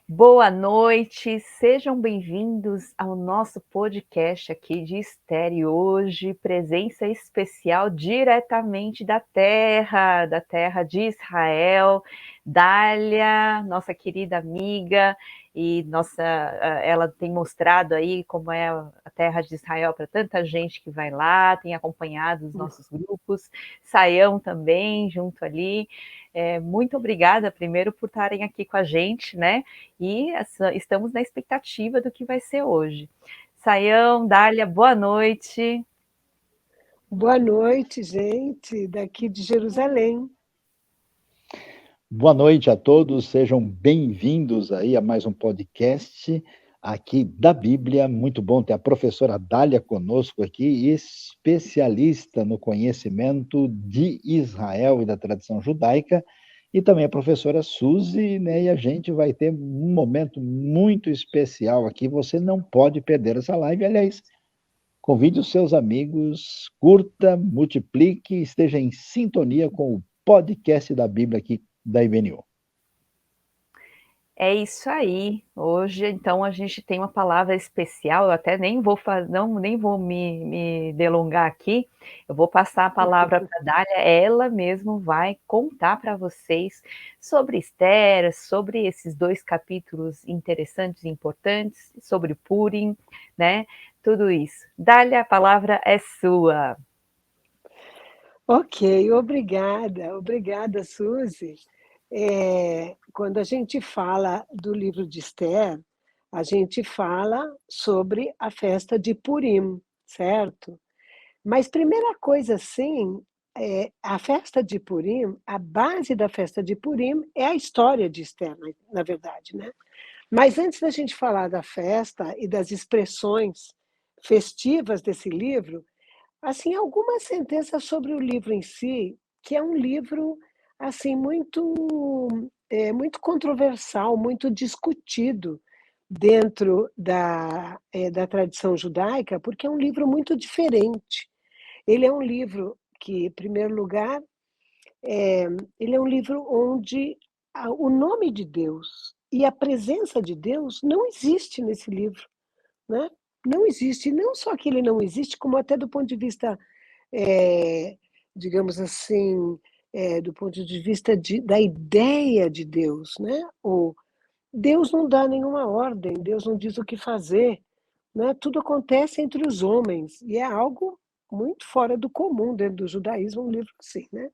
Boa noite, sejam bem-vindos ao nosso podcast aqui de Estéreo. Hoje, presença especial diretamente da terra de Israel. Dália, nossa querida amiga, ela tem mostrado aí como é a terra de Israel para tanta gente que vai lá, tem acompanhado os nossos grupos. Saião também, junto ali. Muito obrigada, primeiro, por estarem aqui com a gente, né? E estamos na expectativa do que vai ser hoje. Saião, Dália, boa noite. Boa noite, gente, daqui de Jerusalém. Boa noite a todos, sejam bem-vindos aí a mais um podcast aqui da Bíblia. Muito bom ter a professora Dália conosco aqui, especialista no conhecimento de Israel e da tradição judaica, e também a professora Suzy, né? E a gente vai ter um momento muito especial aqui, você não pode perder essa live. Aliás, convide os seus amigos, curta, multiplique, esteja em sintonia com o podcast da Bíblia aqui da IBNU. É isso aí. Hoje, então, a gente tem uma palavra especial. Eu até nem vou me delongar aqui. Eu vou passar a palavra para a Dália. Ela mesmo vai contar para vocês sobre Esther, sobre esses 2 capítulos interessantes e importantes, sobre Purim, né? Tudo isso. Dália, a palavra é sua. Ok, obrigada, Suzy. Quando a gente fala do livro de Esther, a gente fala sobre a festa de Purim, certo? Mas primeira coisa, assim, a festa de Purim, a base da festa de Purim é a história de Esther, na verdade, né? Mas antes da gente falar da festa e das expressões festivas desse livro, assim, algumas sentenças sobre o livro em si, que é um livro assim muito controversal, muito discutido dentro da tradição judaica, porque é um livro muito diferente. Ele é um livro que, em primeiro lugar, ele é um livro onde o nome de Deus e a presença de Deus não existe nesse livro, né? Não existe, não só que ele não existe, como até do ponto de vista, eh, digamos assim, do ponto de vista da ideia de Deus, né? Deus não dá nenhuma ordem, Deus não diz o que fazer, né? Tudo acontece entre os homens e é algo muito fora do comum dentro do judaísmo, um livro assim, né?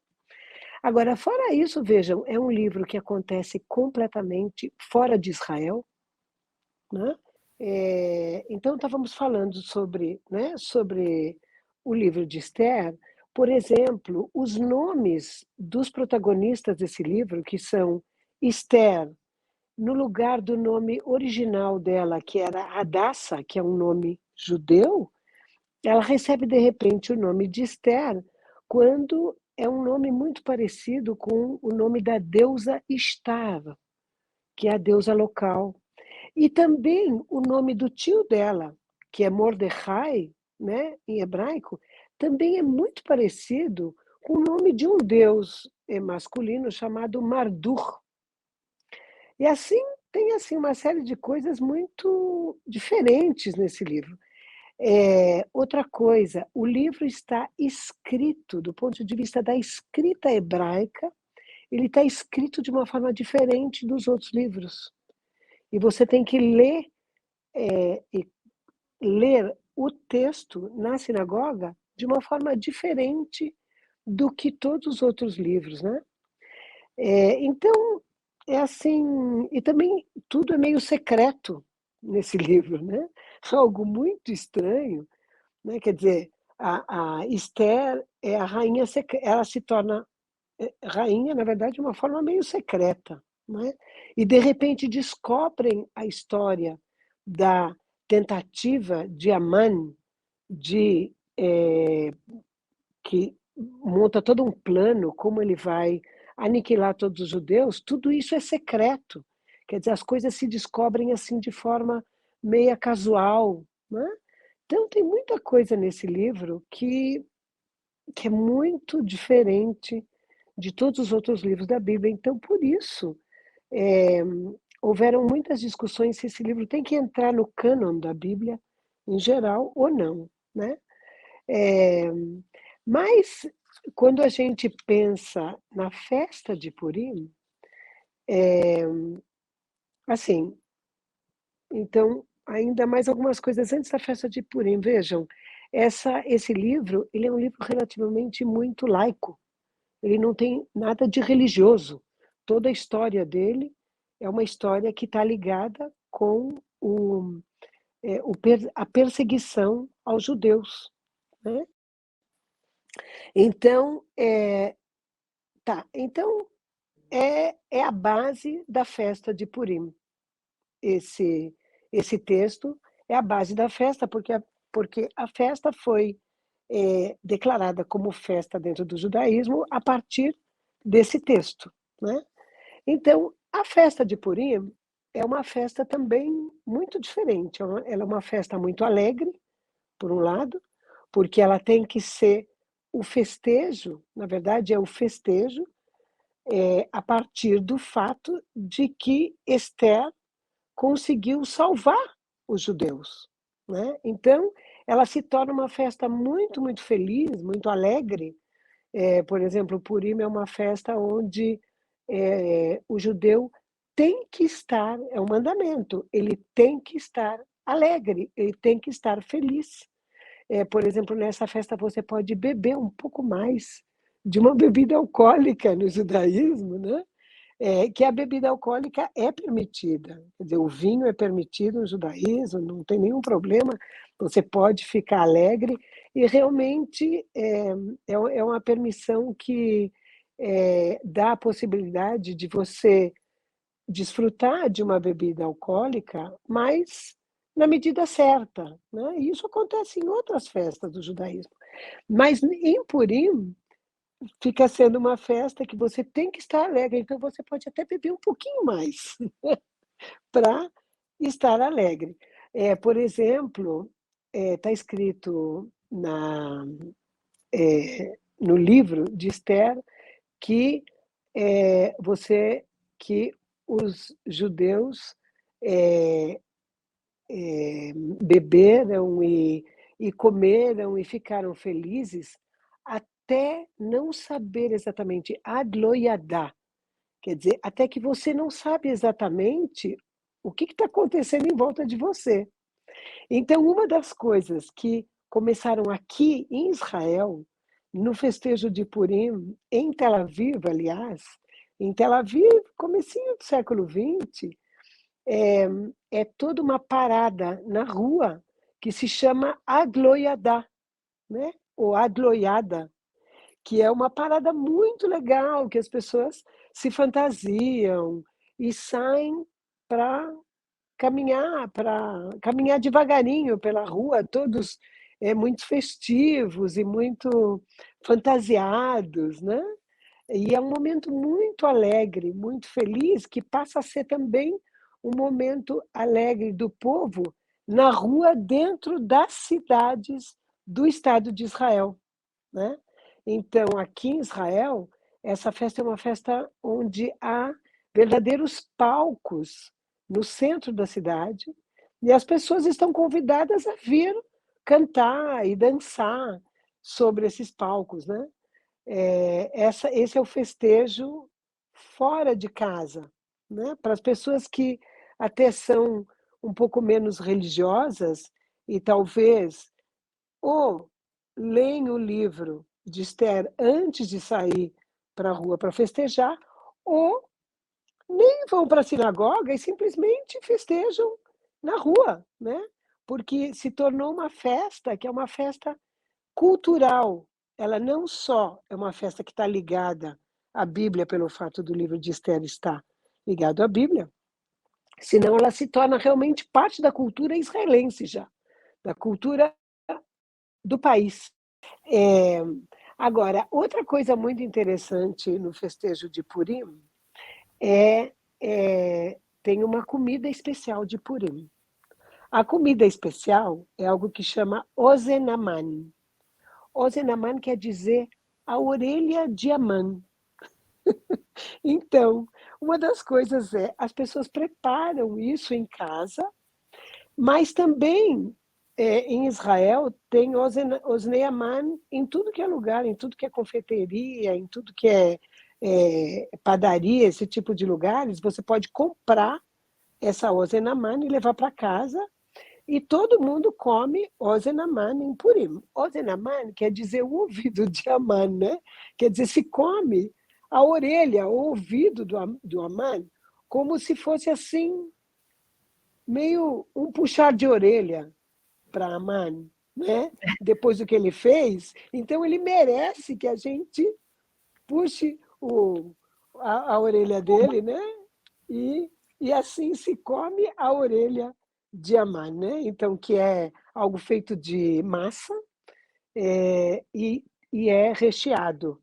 Agora, fora isso, vejam, é um livro que acontece completamente fora de Israel, né? Então, estávamos falando sobre, né, sobre o livro de Esther. Por exemplo, os nomes dos protagonistas desse livro, que são Esther, no lugar do nome original dela, que era Hadassah, que é um nome judeu, ela recebe de repente o nome de Esther, quando é um nome muito parecido com o nome da deusa Ishtar, que é a deusa local. E também o nome do tio dela, que é Mordecai, né, em hebraico, também é muito parecido com o nome de um deus masculino chamado Marduk. E assim tem assim uma série de coisas muito diferentes nesse livro. Outra coisa, o livro está escrito, do ponto de vista da escrita hebraica, ele está escrito de uma forma diferente dos outros livros. E você tem que ler o texto na sinagoga de uma forma diferente do que todos os outros livros, né? Então, é assim, e também tudo é meio secreto nesse livro, né? Algo muito estranho, né? Quer dizer, a Esther é a rainha secreta, ela se torna rainha, na verdade, de uma forma meio secreta, né? E de repente descobrem a história da tentativa de Amã de que monta todo um plano como ele vai aniquilar todos os judeus. Tudo isso é secreto. Quer dizer, as coisas se descobrem assim de forma meia casual, né? Então tem muita coisa nesse livro que é muito diferente de todos os outros livros da Bíblia. Então, por isso, é, houveram muitas discussões se esse livro tem que entrar no cânon da Bíblia em geral ou não, né? Mas quando a gente pensa na festa de Purim, assim, então ainda mais algumas coisas antes da festa de Purim. Vejam, esse livro, ele é um livro relativamente muito laico. Ele não tem nada de religioso. Toda a história dele é uma história que está ligada com a perseguição aos judeus, né? Então, então é a base da festa de Purim. Esse texto é a base da festa, porque a festa foi declarada como festa dentro do judaísmo a partir desse texto, né? Então, a festa de Purim é uma festa também muito diferente. Ela é uma festa muito alegre, por um lado, porque ela tem que ser o festejo, na verdade é o festejo, a partir do fato de que Esther conseguiu salvar os judeus, né? Então, ela se torna uma festa muito, muito feliz, muito alegre. Por exemplo, Purim é uma festa onde o judeu tem que estar, é um mandamento, ele tem que estar alegre, ele tem que estar feliz. Por exemplo, nessa festa você pode beber um pouco mais de uma bebida alcoólica no judaísmo, né? Que a bebida alcoólica é permitida. Quer dizer, o vinho é permitido no judaísmo, não tem nenhum problema, você pode ficar alegre, e realmente é uma permissão que dá a possibilidade de você desfrutar de uma bebida alcoólica, mas na medida certa, né? E isso acontece em outras festas do judaísmo. Mas em Purim, fica sendo uma festa que você tem que estar alegre, então você pode até beber um pouquinho mais para estar alegre. Por exemplo, está escrito no livro de Esther que que os judeus beberam e comeram e ficaram felizes até não saber exatamente adloiadá, quer dizer, até que você não sabe exatamente o que está acontecendo em volta de você. Então, uma das coisas que começaram aqui em Israel, no festejo de Purim, em Tel Aviv, aliás, em Tel Aviv, comecinho do século XX, é toda uma parada na rua que se chama Adloiadá, né? Ou Adloiada, que é uma parada muito legal, que as pessoas se fantasiam e saem para caminhar devagarinho pela rua, todos muito festivos e muito fantasiados, né? E é um momento muito alegre, muito feliz, que passa a ser também um momento alegre do povo na rua, dentro das cidades do Estado de Israel, né? Então, aqui em Israel, essa festa é uma festa onde há verdadeiros palcos no centro da cidade, e as pessoas estão convidadas a vir cantar e dançar sobre esses palcos, né? Esse é o festejo fora de casa, né? Para as pessoas que até são um pouco menos religiosas e talvez ou leem o livro de Esther antes de sair para a rua para festejar, ou nem vão para a sinagoga e simplesmente festejam na rua, né? Porque se tornou uma festa que é uma festa cultural. Ela não só é uma festa que está ligada à Bíblia, pelo fato do livro de Esther estar ligado à Bíblia, senão ela se torna realmente parte da cultura israelense já, da cultura do país. Agora, outra coisa muito interessante no festejo de Purim tem uma comida especial de Purim. A comida especial é algo que chama Ozenaman. Ozenaman quer dizer a orelha de Amã. Então, uma das coisas é, as pessoas preparam isso em casa, mas também em Israel tem Oznei Aman em tudo que é lugar, em tudo que é confeiteria, em tudo que é padaria, esse tipo de lugares, você pode comprar essa Ozen Aman e levar para casa, e todo mundo come Ozen Aman em Purim. Ozen Aman quer dizer o ouvido de Aman, né? Quer dizer, se come a orelha, o ouvido do Aman, como se fosse assim, meio um puxar de orelha para Aman, né? Depois do que ele fez. Então, ele merece que a gente puxe a orelha dele, né? E, e assim se come a orelha de Aman, né? Então, que é algo feito de massa e é recheado.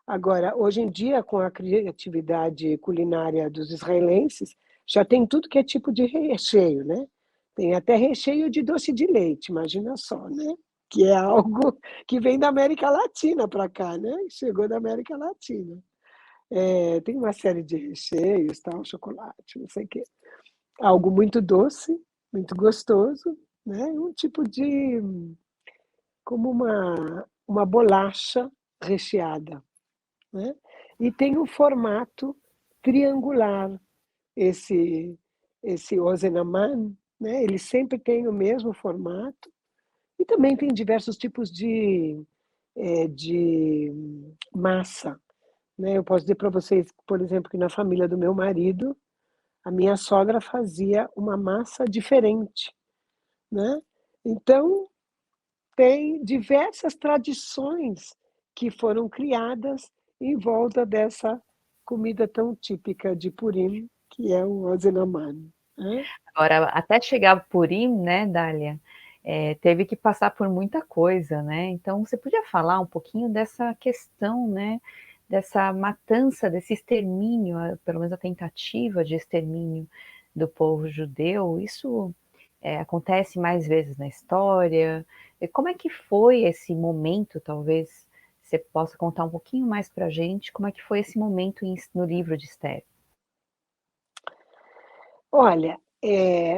Agora, hoje em dia, com a criatividade culinária dos israelenses, já tem tudo que é tipo de recheio, né? Tem até recheio de doce de leite, imagina só, né? Que é algo que vem da América Latina para cá, né? Chegou da América Latina. Tem uma série de recheios, tal, chocolate, não sei o quê. Algo muito doce, muito gostoso, né? Um tipo de, como uma bolacha recheada, né? E tem um formato triangular, esse, esse Ozenaman, né? Ele sempre tem o mesmo formato, e também tem diversos tipos de massa, né? Eu posso dizer para vocês, por exemplo, que na família do meu marido, a minha sogra fazia uma massa diferente, né? Então, tem diversas tradições que foram criadas em volta dessa comida tão típica de Purim, que é o Ozenaman, né? Agora, até chegar por Purim, né, Dália, teve que passar por muita coisa, né? Então, você podia falar um pouquinho dessa questão, né, dessa matança, desse extermínio, pelo menos a tentativa de extermínio do povo judeu? Isso acontece mais vezes na história? E como é que foi esse momento, talvez você possa contar um pouquinho mais para a gente, como é que foi esse momento no livro de Esther? Olha,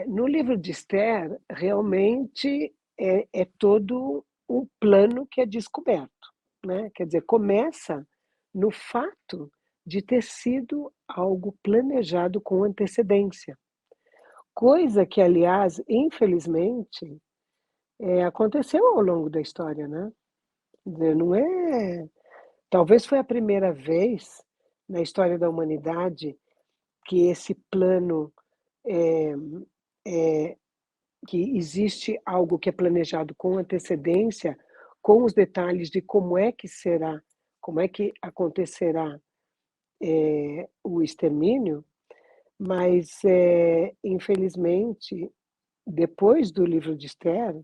no livro de Esther, realmente é todo um plano que é descoberto, né? Quer dizer, começa no fato de ter sido algo planejado com antecedência, coisa que, aliás, infelizmente, aconteceu ao longo da história, né? Quer dizer, não é. Talvez foi a primeira vez na história da humanidade que esse plano é, é, que existe algo que é planejado com antecedência, com os detalhes de como é que será, como é que acontecerá o extermínio, mas, infelizmente, depois do livro de Esther,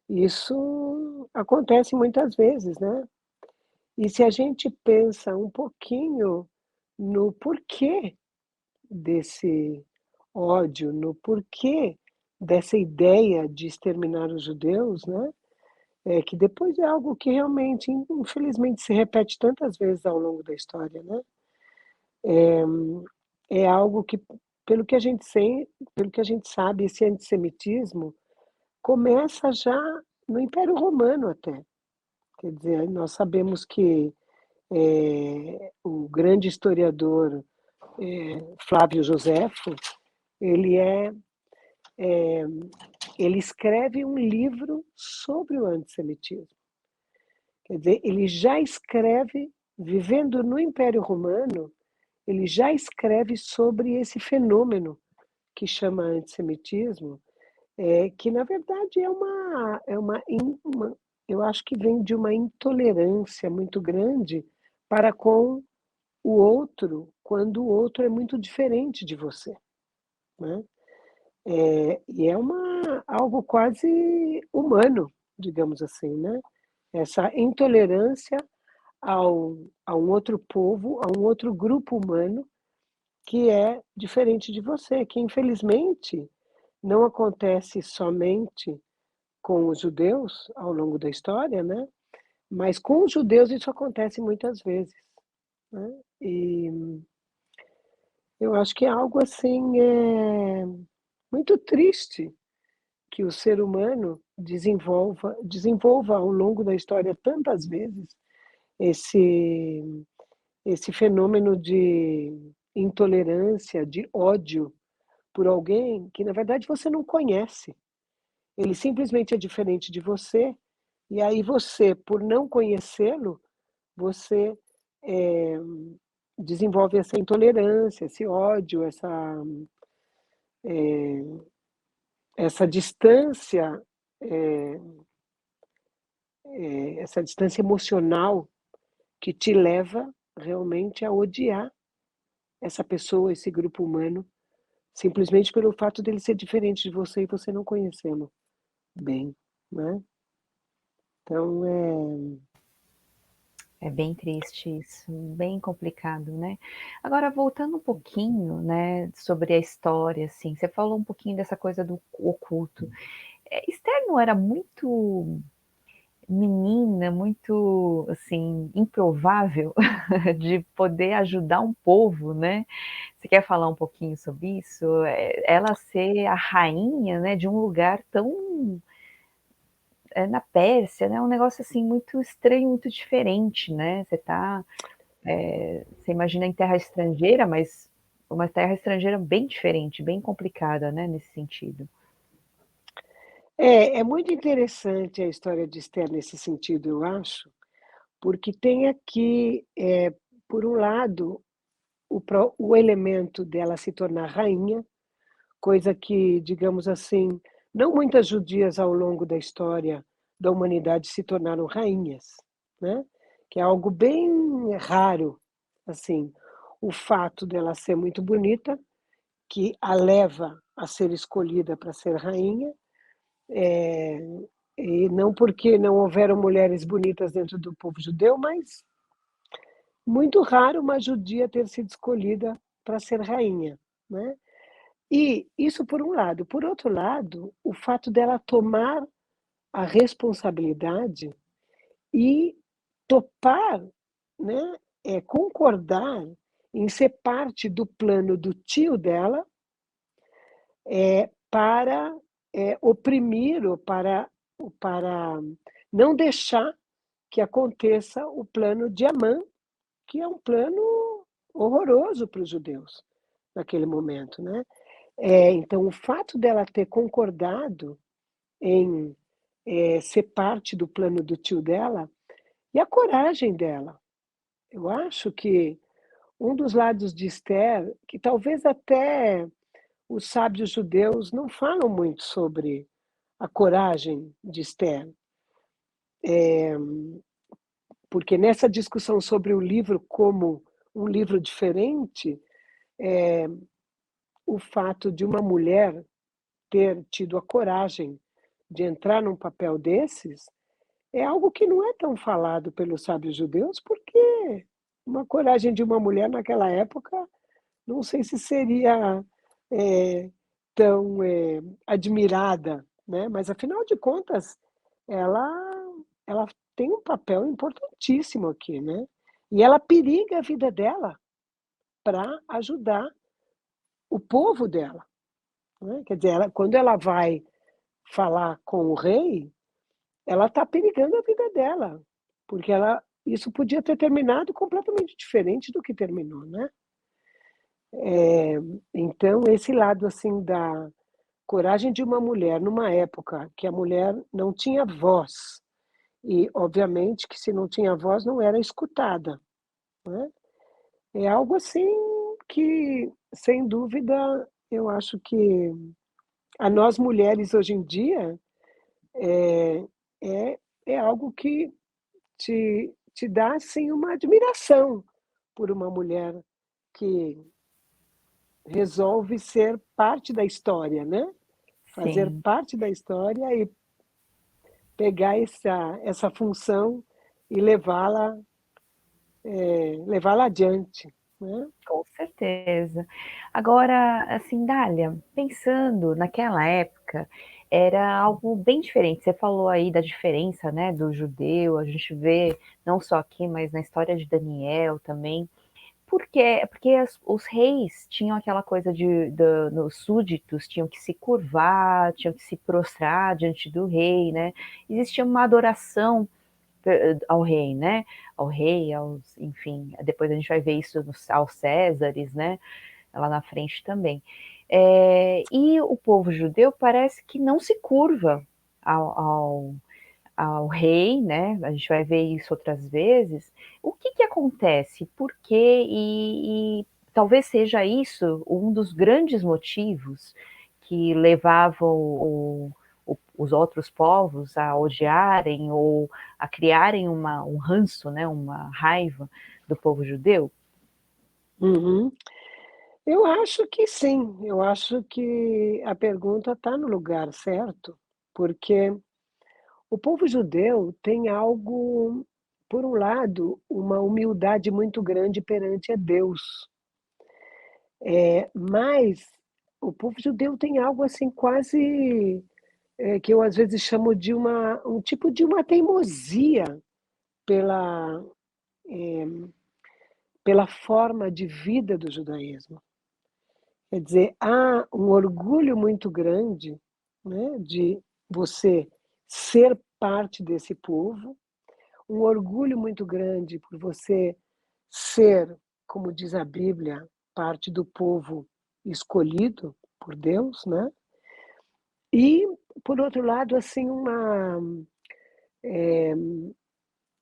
isso acontece muitas vezes, né? E se a gente pensa um pouquinho no porquê desse ódio, no porquê dessa ideia de exterminar os judeus, né? Que depois é algo que realmente, infelizmente, se repete tantas vezes ao longo da história, né? É algo que, pelo que a gente sabe, esse antissemitismo começa já no Império Romano até. Quer dizer, nós sabemos que o grande historiador Flávio Joséfo, ele ele escreve um livro sobre o antissemitismo. Quer dizer, ele já escreve, vivendo no Império Romano, ele já escreve sobre esse fenômeno que chama antissemitismo, que na verdade eu acho que vem de uma intolerância muito grande para com o outro, quando o outro é muito diferente de você, né? E é algo quase humano, digamos assim, né? Essa intolerância a um outro povo, a um outro grupo humano que é diferente de você, que infelizmente não acontece somente com os judeus ao longo da história, né? Mas com os judeus isso acontece muitas vezes, né? E Eu acho que é algo assim, muito triste que o ser humano desenvolva ao longo da história tantas vezes esse esse fenômeno de intolerância, de ódio por alguém que na verdade você não conhece. Ele simplesmente é diferente de você, e aí você, por não conhecê-lo, você, eh, desenvolve essa intolerância, esse ódio, essa distância, eh essa distância emocional que te leva realmente a odiar essa pessoa, esse grupo humano, simplesmente pelo fato dele ser diferente de você e você não conhecê-lo bem, né. Então É bem triste isso, bem complicado, né. Agora voltando um pouquinho, né, sobre a história, assim, você falou um pouquinho dessa coisa do oculto. Esther não era muito menina, muito, assim, improvável de poder ajudar um povo, né. Você quer falar um pouquinho sobre isso? Ela ser a rainha, né, de um lugar tão na Pérsia, né, um negócio, assim, muito estranho, muito diferente, né. Você imagina em terra estrangeira, mas uma terra estrangeira bem diferente, bem complicada, né, nesse sentido. é muito interessante a história de Esther nesse sentido, eu acho, porque tem aqui, por um lado, o elemento dela se tornar rainha, coisa que, digamos assim, não muitas judias ao longo da história da humanidade se tornaram rainhas, né, que é algo bem raro, assim, o fato dela ser muito bonita, que a leva a ser escolhida para ser rainha, eh, e não porque não houveram mulheres bonitas dentro do povo judeu, mas muito raro uma judia ter sido escolhida para ser rainha, né. E isso por um lado. Por outro lado, o fato dela tomar a responsabilidade e topar, né, concordar em ser parte do plano do tio dela, para, oprimir ou para não deixar que aconteça o plano de Amã, que é um plano horroroso para os judeus naquele momento, né. Então o fato dela ter concordado em, ser parte do plano do tio dela, e a coragem dela. Eu acho que um dos lados de Esther, que talvez até os sábios judeus não falam muito sobre a coragem de Esther, porque nessa discussão sobre o livro como um livro diferente, o fato de uma mulher ter tido a coragem de entrar num papel desses, é algo que não é tão falado pelos sábios judeus, porque uma coragem de uma mulher naquela época, não sei se seria, eh, tão, admirada, né, mas afinal de contas, ela ela tem um papel importantíssimo aqui, né, e ela periga a vida dela para ajudar o povo dela, né, quer dizer, quando ela vai falar com o rei, ela está perigando a vida dela, porque ela isso podia ter terminado completamente diferente do que terminou, né. Então esse lado, assim, da coragem de uma mulher numa época que a mulher não tinha voz, e obviamente que se não tinha voz não era escutada, né. É algo assim que, sem dúvida, eu acho que a nós mulheres hoje em dia, é é é algo que te dá, assim, uma admiração por uma mulher que resolve ser parte da história, né, fazer Sim. parte da história e pegar essa função e levá-la adiante, né. Com certeza. Agora, assim, Dália, pensando naquela época, era algo bem diferente. Você falou aí da diferença, né, do judeu, a gente vê não só aqui, mas na história de Daniel também, Por quê? Porque os reis tinham aquela coisa os súditos tinham que se curvar, tinham que se prostrar diante do rei, né? Existia uma adoração ao rei, né? Ao rei, enfim, depois a gente vai ver isso aos Césares, né? Lá na frente também. E o povo judeu parece que não se curva ao rei, né? A gente vai ver isso outras vezes. O que acontece? Por quê? E talvez seja isso um dos grandes motivos que levavam os outros povos a odiarem ou a criarem um ranço, né? Uma raiva do povo judeu. Uhum. Eu acho que sim, eu acho que a pergunta está no lugar certo, porque o povo judeu tem algo, por um lado, uma humildade muito grande perante a Deus, mas o povo judeu tem algo assim quase que eu às vezes chamo de um tipo de uma teimosia pela, pela forma de vida do judaísmo. Quer dizer, há um orgulho muito grande, né, de você ser parte desse povo, um orgulho muito grande por você ser, como diz a Bíblia, parte do povo escolhido por Deus, né? E, por outro lado, assim,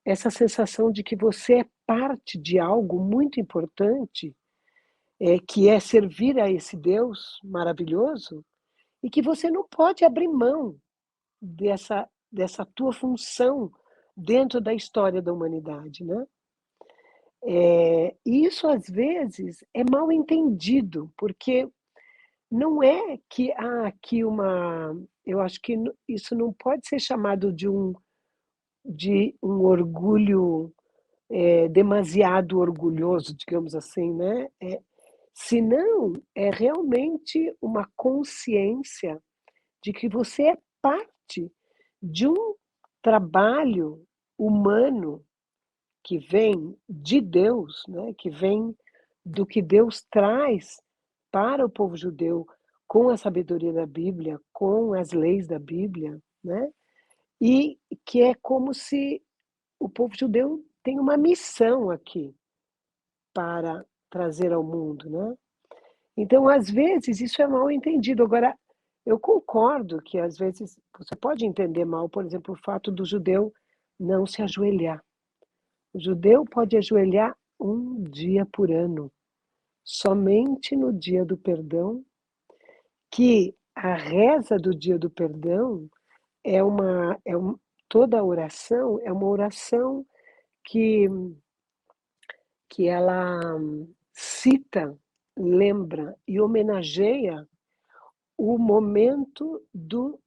essa sensação de que você é parte de algo muito importante, que é servir a esse Deus maravilhoso, e que você não pode abrir mão dessa tua função dentro da história da humanidade, né? E isso às vezes é mal entendido, porque não é que há aqui eu acho que isso não pode ser chamado de um orgulho demasiado orgulhoso, digamos assim, né? Senão é realmente uma consciência de que você é parte de um trabalho humano que vem de Deus, né? Que vem do que Deus traz para o povo judeu com a sabedoria da Bíblia, com as leis da Bíblia, né? E que é como se o povo judeu tem uma missão aqui para trazer ao mundo, né? Então, às vezes, isso é mal entendido. Agora, eu concordo que, às vezes, você pode entender mal, por exemplo, o fato do judeu não se ajoelhar. O judeu pode ajoelhar um dia por ano, somente no dia do perdão, que a reza do dia do perdão toda a oração é uma oração que, que ela cita, lembra e homenageia o momento do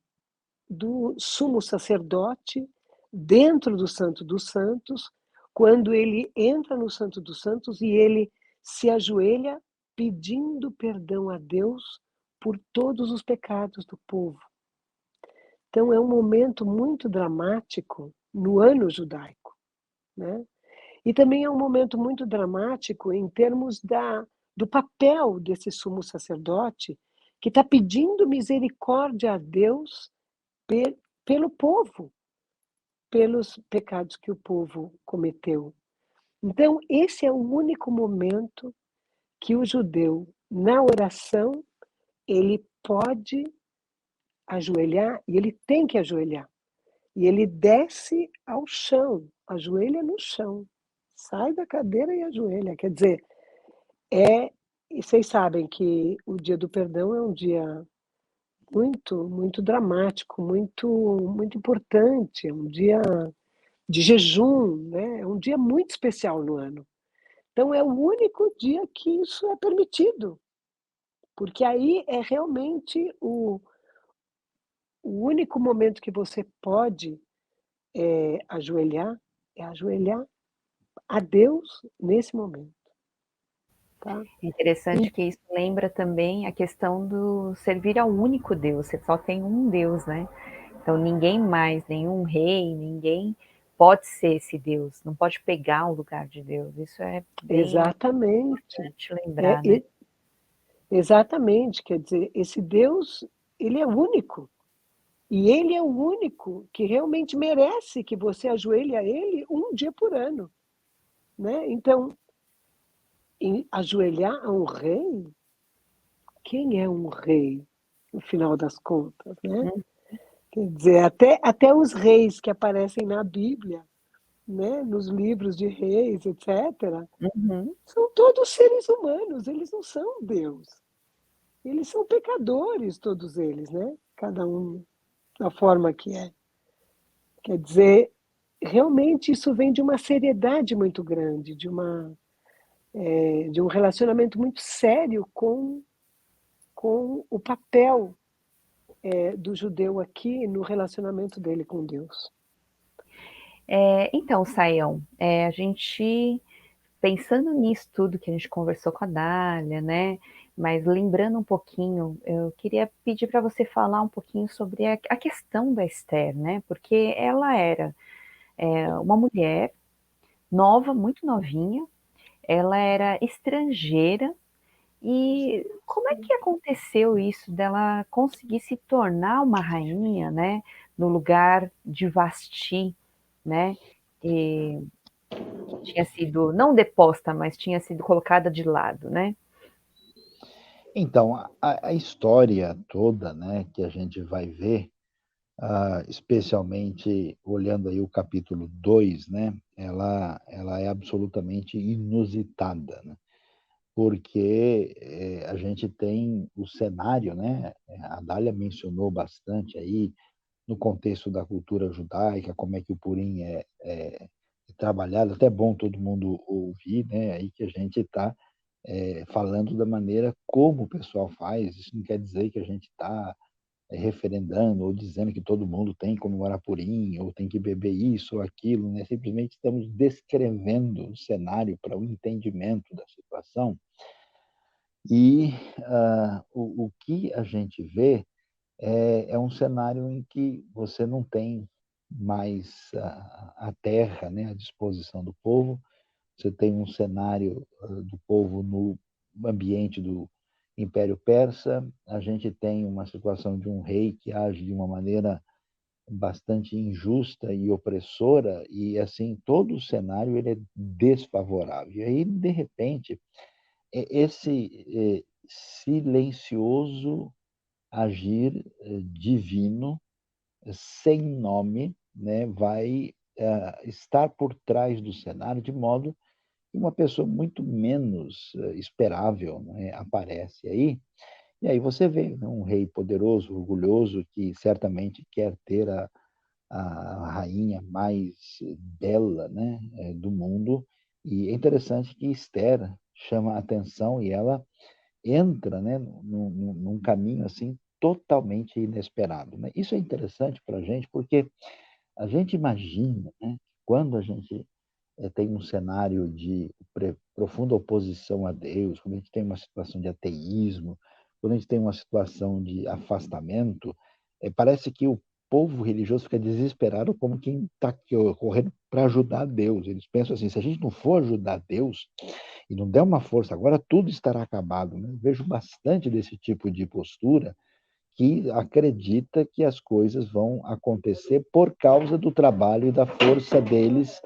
sumo sacerdote dentro do Santo dos Santos, quando ele entra no Santo dos Santos e ele se ajoelha pedindo perdão a Deus por todos os pecados do povo. Então é um momento muito dramático no ano judaico, né? E também é um momento muito dramático em termos do papel desse sumo sacerdote que está pedindo misericórdia a Deus pelo povo, pelos pecados que o povo cometeu. Então, esse é o único momento que o judeu, na oração, ele pode ajoelhar e ele tem que ajoelhar. E ele desce ao chão, ajoelha no chão, sai da cadeira e ajoelha. Quer dizer, e vocês sabem que o dia do perdão é um dia muito, muito dramático, muito, muito importante, é um dia de jejum, né? É um dia muito especial no ano. Então é o único dia que isso é permitido, porque aí é realmente o único momento que você pode ajoelhar, é ajoelhar a Deus nesse momento, tá? É interessante E, que isso lembra também a questão do servir ao único Deus. Você só tem um Deus, né? Então ninguém mais, nenhum rei, ninguém pode ser esse Deus, não pode pegar o lugar de Deus. Isso é bem Exatamente. importante lembrar, né? É, exatamente, quer dizer, esse Deus, ele é único. E ele é o único que realmente merece que você ajoelhe a ele um dia por ano, né? Então, ajoelhar a um rei, quem é um rei, no final das contas, né? Hum. Quer dizer, até os reis que aparecem na Bíblia, né? Nos livros de reis, etc., Uhum. são todos seres humanos, eles não são Deus. Eles são pecadores, todos eles, né? Cada um da forma que é. Quer dizer, realmente isso vem de uma seriedade muito grande, de um relacionamento muito sério com o papel do judeu aqui no relacionamento dele com Deus. Então, Saião, a gente, pensando nisso tudo que a gente conversou com a Dália, né? Mas lembrando um pouquinho, eu queria pedir para você falar um pouquinho sobre a questão da Esther, né? Porque ela era uma mulher nova, muito novinha, ela era estrangeira. E como é que aconteceu isso dela conseguir se tornar uma rainha, né, no lugar de Vasti, né, e que tinha sido não deposta, mas tinha sido colocada de lado, né? Então, a história toda, né, que a gente vai ver, especialmente olhando aí o capítulo 2, né, ela é absolutamente inusitada, né, porque a gente tem o cenário, né, a Dália mencionou bastante aí, no contexto da cultura judaica, como é que o Purim é trabalhado, até é bom todo mundo ouvir, né, aí que a gente está falando da maneira como o pessoal faz, isso não quer dizer que a gente está referendando ou dizendo que todo mundo tem que comemorar Purim ou tem que beber isso ou aquilo, né? Simplesmente estamos descrevendo o cenário para o entendimento da situação e o que a gente vê é um cenário em que você não tem mais a terra, né, à disposição do povo, você tem um cenário do povo no ambiente do Império Persa, a gente tem uma situação de um rei que age de uma maneira bastante injusta e opressora, e assim, todo o cenário ele é desfavorável. E aí, de repente, esse silencioso agir divino, sem nome, né, vai estar por trás do cenário, de modo que uma pessoa muito menos esperável, né, aparece aí, e aí você vê, né, um rei poderoso, orgulhoso, que certamente quer ter a rainha mais bela, né, do mundo, e é interessante que Esther chama a atenção e ela entra, né, num caminho assim totalmente inesperado, né? Isso é interessante para a gente porque a gente imagina, né, quando a gente tem um cenário de profunda oposição a Deus, quando a gente tem uma situação de ateísmo, quando a gente tem uma situação de afastamento, parece que o povo religioso fica desesperado como quem está correndo para ajudar Deus. Eles pensam assim, se a gente não for ajudar Deus e não der uma força agora, tudo estará acabado, né? Eu vejo bastante desse tipo de postura que acredita que as coisas vão acontecer por causa do trabalho e da força deles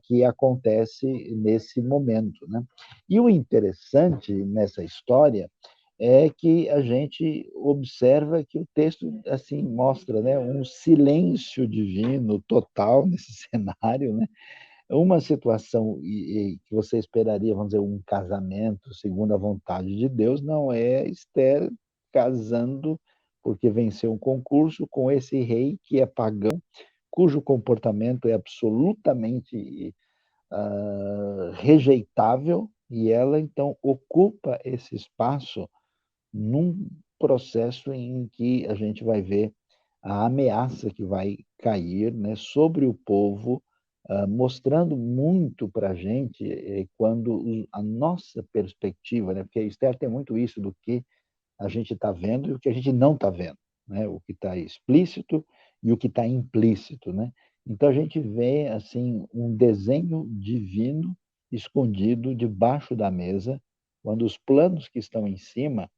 que acontece nesse momento, né? E o interessante nessa história é que a gente observa que o texto assim mostra, né, um silêncio divino total nesse cenário, né? Uma situação que você esperaria, vamos dizer, um casamento segundo a vontade de Deus, não é Esther casando porque venceu um concurso com esse rei que é pagão, cujo comportamento é absolutamente rejeitável, e ela então ocupa esse espaço num processo em que a gente vai ver a ameaça que vai cair, né, sobre o povo, mostrando muito para a gente quando a nossa perspectiva, né, porque a Esther tem muito isso do que a gente está vendo e o que a gente não está vendo, né, o que está explícito e o que está implícito, né? Então a gente vê assim um desenho divino escondido debaixo da mesa, quando os planos que estão em cima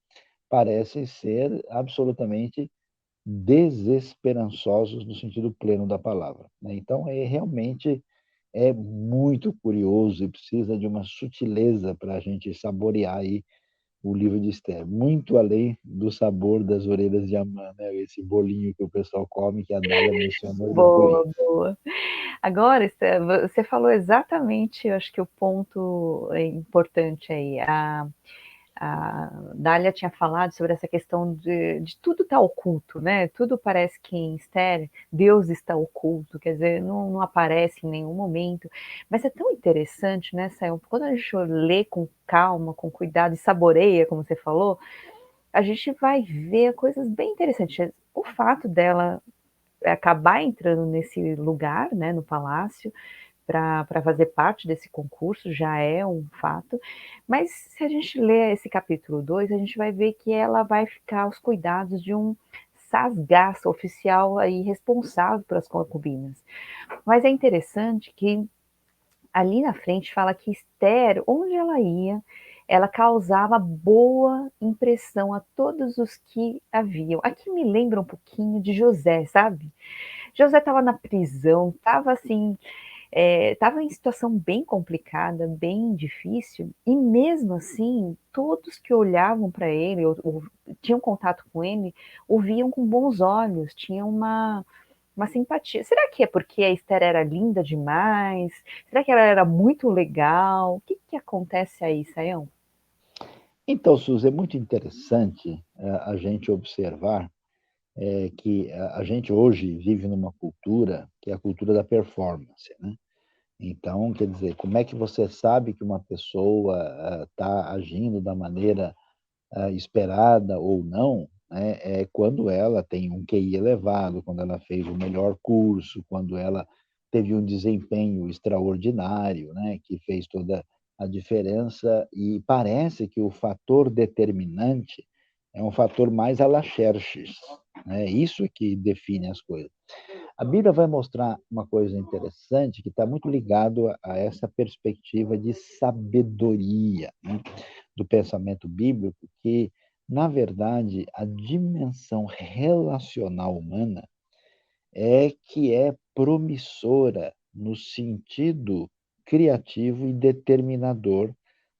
parecem ser absolutamente desesperançosos no sentido pleno da palavra, né. Então realmente é muito curioso e precisa de uma sutileza para a gente saborear aí o livro de Esther, muito além do sabor das orelhas de Amã, né, esse bolinho que o pessoal come, que a Dália mencionou do purim. Boa, boa. Agora, Esther, você falou exatamente, eu acho que o ponto importante aí. A Dália tinha falado sobre essa questão de tudo estar oculto, né? Tudo parece que em Esther Deus está oculto, quer dizer, não aparece em nenhum momento. Mas é tão interessante, né, Sayão? Quando a gente lê com calma, com cuidado e saboreia, como você falou, a gente vai ver coisas bem interessantes. O fato dela acabar entrando nesse lugar, né, no palácio, para fazer parte desse concurso, já é um fato, mas se a gente ler esse capítulo 2, a gente vai ver que ela vai ficar aos cuidados de um sasgaço oficial aí responsável pelas concubinas. Mas é interessante que ali na frente fala que Esther, onde ela ia, ela causava boa impressão a todos os que a viam. Aqui me lembra um pouquinho de José, sabe? José estava na prisão, estava assim, estava em situação bem complicada, bem difícil, e mesmo assim, todos que olhavam para ele, ou tinham contato com ele, o viam com bons olhos, tinham uma simpatia. Será que é porque a Esther era linda demais? Será que ela era muito legal? O que que acontece aí, Sayão? Então, Suzy, é muito interessante a gente observar que a gente hoje vive numa cultura que é a cultura da performance, né? Então, quer dizer, como é que você sabe que uma pessoa está agindo da maneira esperada ou não, né? É quando ela tem um QI elevado, quando ela fez o melhor curso, quando ela teve um desempenho extraordinário, né? Que fez toda a diferença, e parece que o fator determinante é um fator mais à la Xerxes, né? Isso que define as coisas. A Bíblia vai mostrar uma coisa interessante que está muito ligado a essa perspectiva de sabedoria, né, do pensamento bíblico, que, na verdade, a dimensão relacional humana é que é promissora no sentido criativo e determinador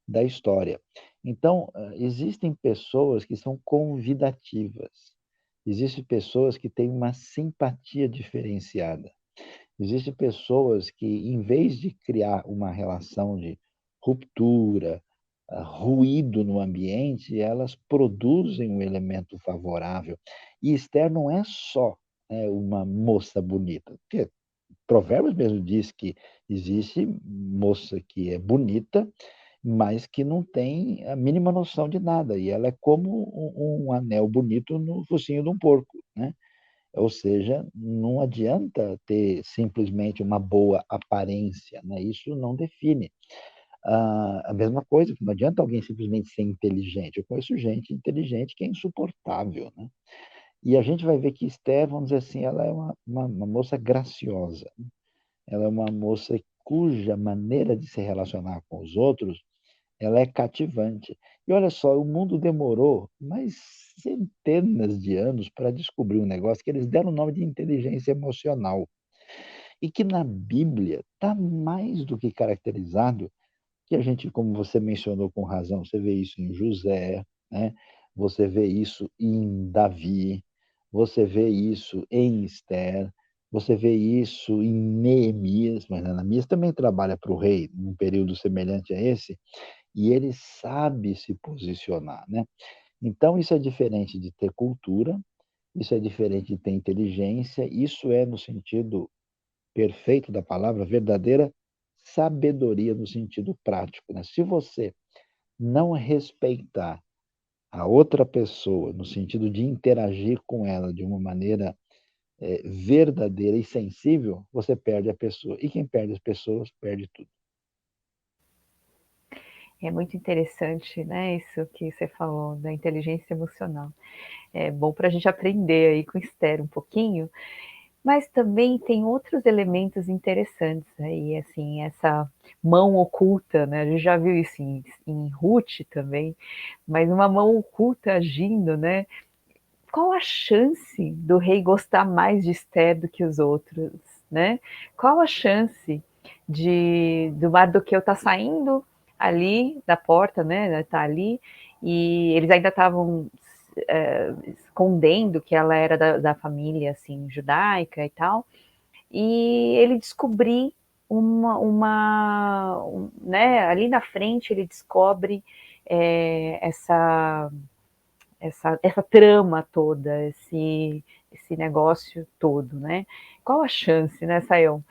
da história. Então, existem pessoas que são convidativas, existem pessoas que têm uma simpatia diferenciada, existem pessoas que, em vez de criar uma relação de ruptura, ruído no ambiente, elas produzem um elemento favorável. E Esther não é só uma moça bonita, porque Provérbios mesmo diz que existe moça que é bonita, mas que não tem a mínima noção de nada, e ela é como um anel bonito no focinho de um porco, né? Ou seja, não adianta ter simplesmente uma boa aparência, né? Isso não define. A mesma coisa, não adianta alguém simplesmente ser inteligente. Eu conheço gente inteligente que é insuportável, né? E a gente vai ver que Esther, vamos dizer assim, ela é uma moça graciosa. Ela é uma moça cuja maneira de se relacionar com os outros, ela é cativante. E olha só, o mundo demorou mais centenas de anos para descobrir um negócio que eles deram o nome de inteligência emocional. E que na Bíblia está mais do que caracterizado, que a gente, como você mencionou com razão, você vê isso em José, né? Você vê isso em Davi, você vê isso em Esther, você vê isso em Neemias, mas Neemias também trabalha para o rei num período semelhante a esse, e ele sabe se posicionar, né? Então, isso é diferente de ter cultura, isso é diferente de ter inteligência, isso é, no sentido perfeito da palavra, verdadeira sabedoria no sentido prático, né? Se você não respeitar a outra pessoa no sentido de interagir com ela de uma maneira verdadeira e sensível, você perde a pessoa. E quem perde as pessoas, perde tudo. É muito interessante, né, isso que você falou da inteligência emocional. É bom para a gente aprender aí com Esther um pouquinho. Mas também tem outros elementos interessantes aí, assim, essa mão oculta, né? A gente já viu isso em Ruth também, mas uma mão oculta agindo, né? Qual a chance do rei gostar mais de Esther do que os outros, né? Qual a chance do Mardoqueu estar saindo ali da porta, né? Tá ali e eles ainda estavam escondendo que ela era da família assim judaica e tal, e ele descobrir né? Ali na frente ele descobre essa trama toda, esse negócio todo, né? Qual a chance, né, Sayão?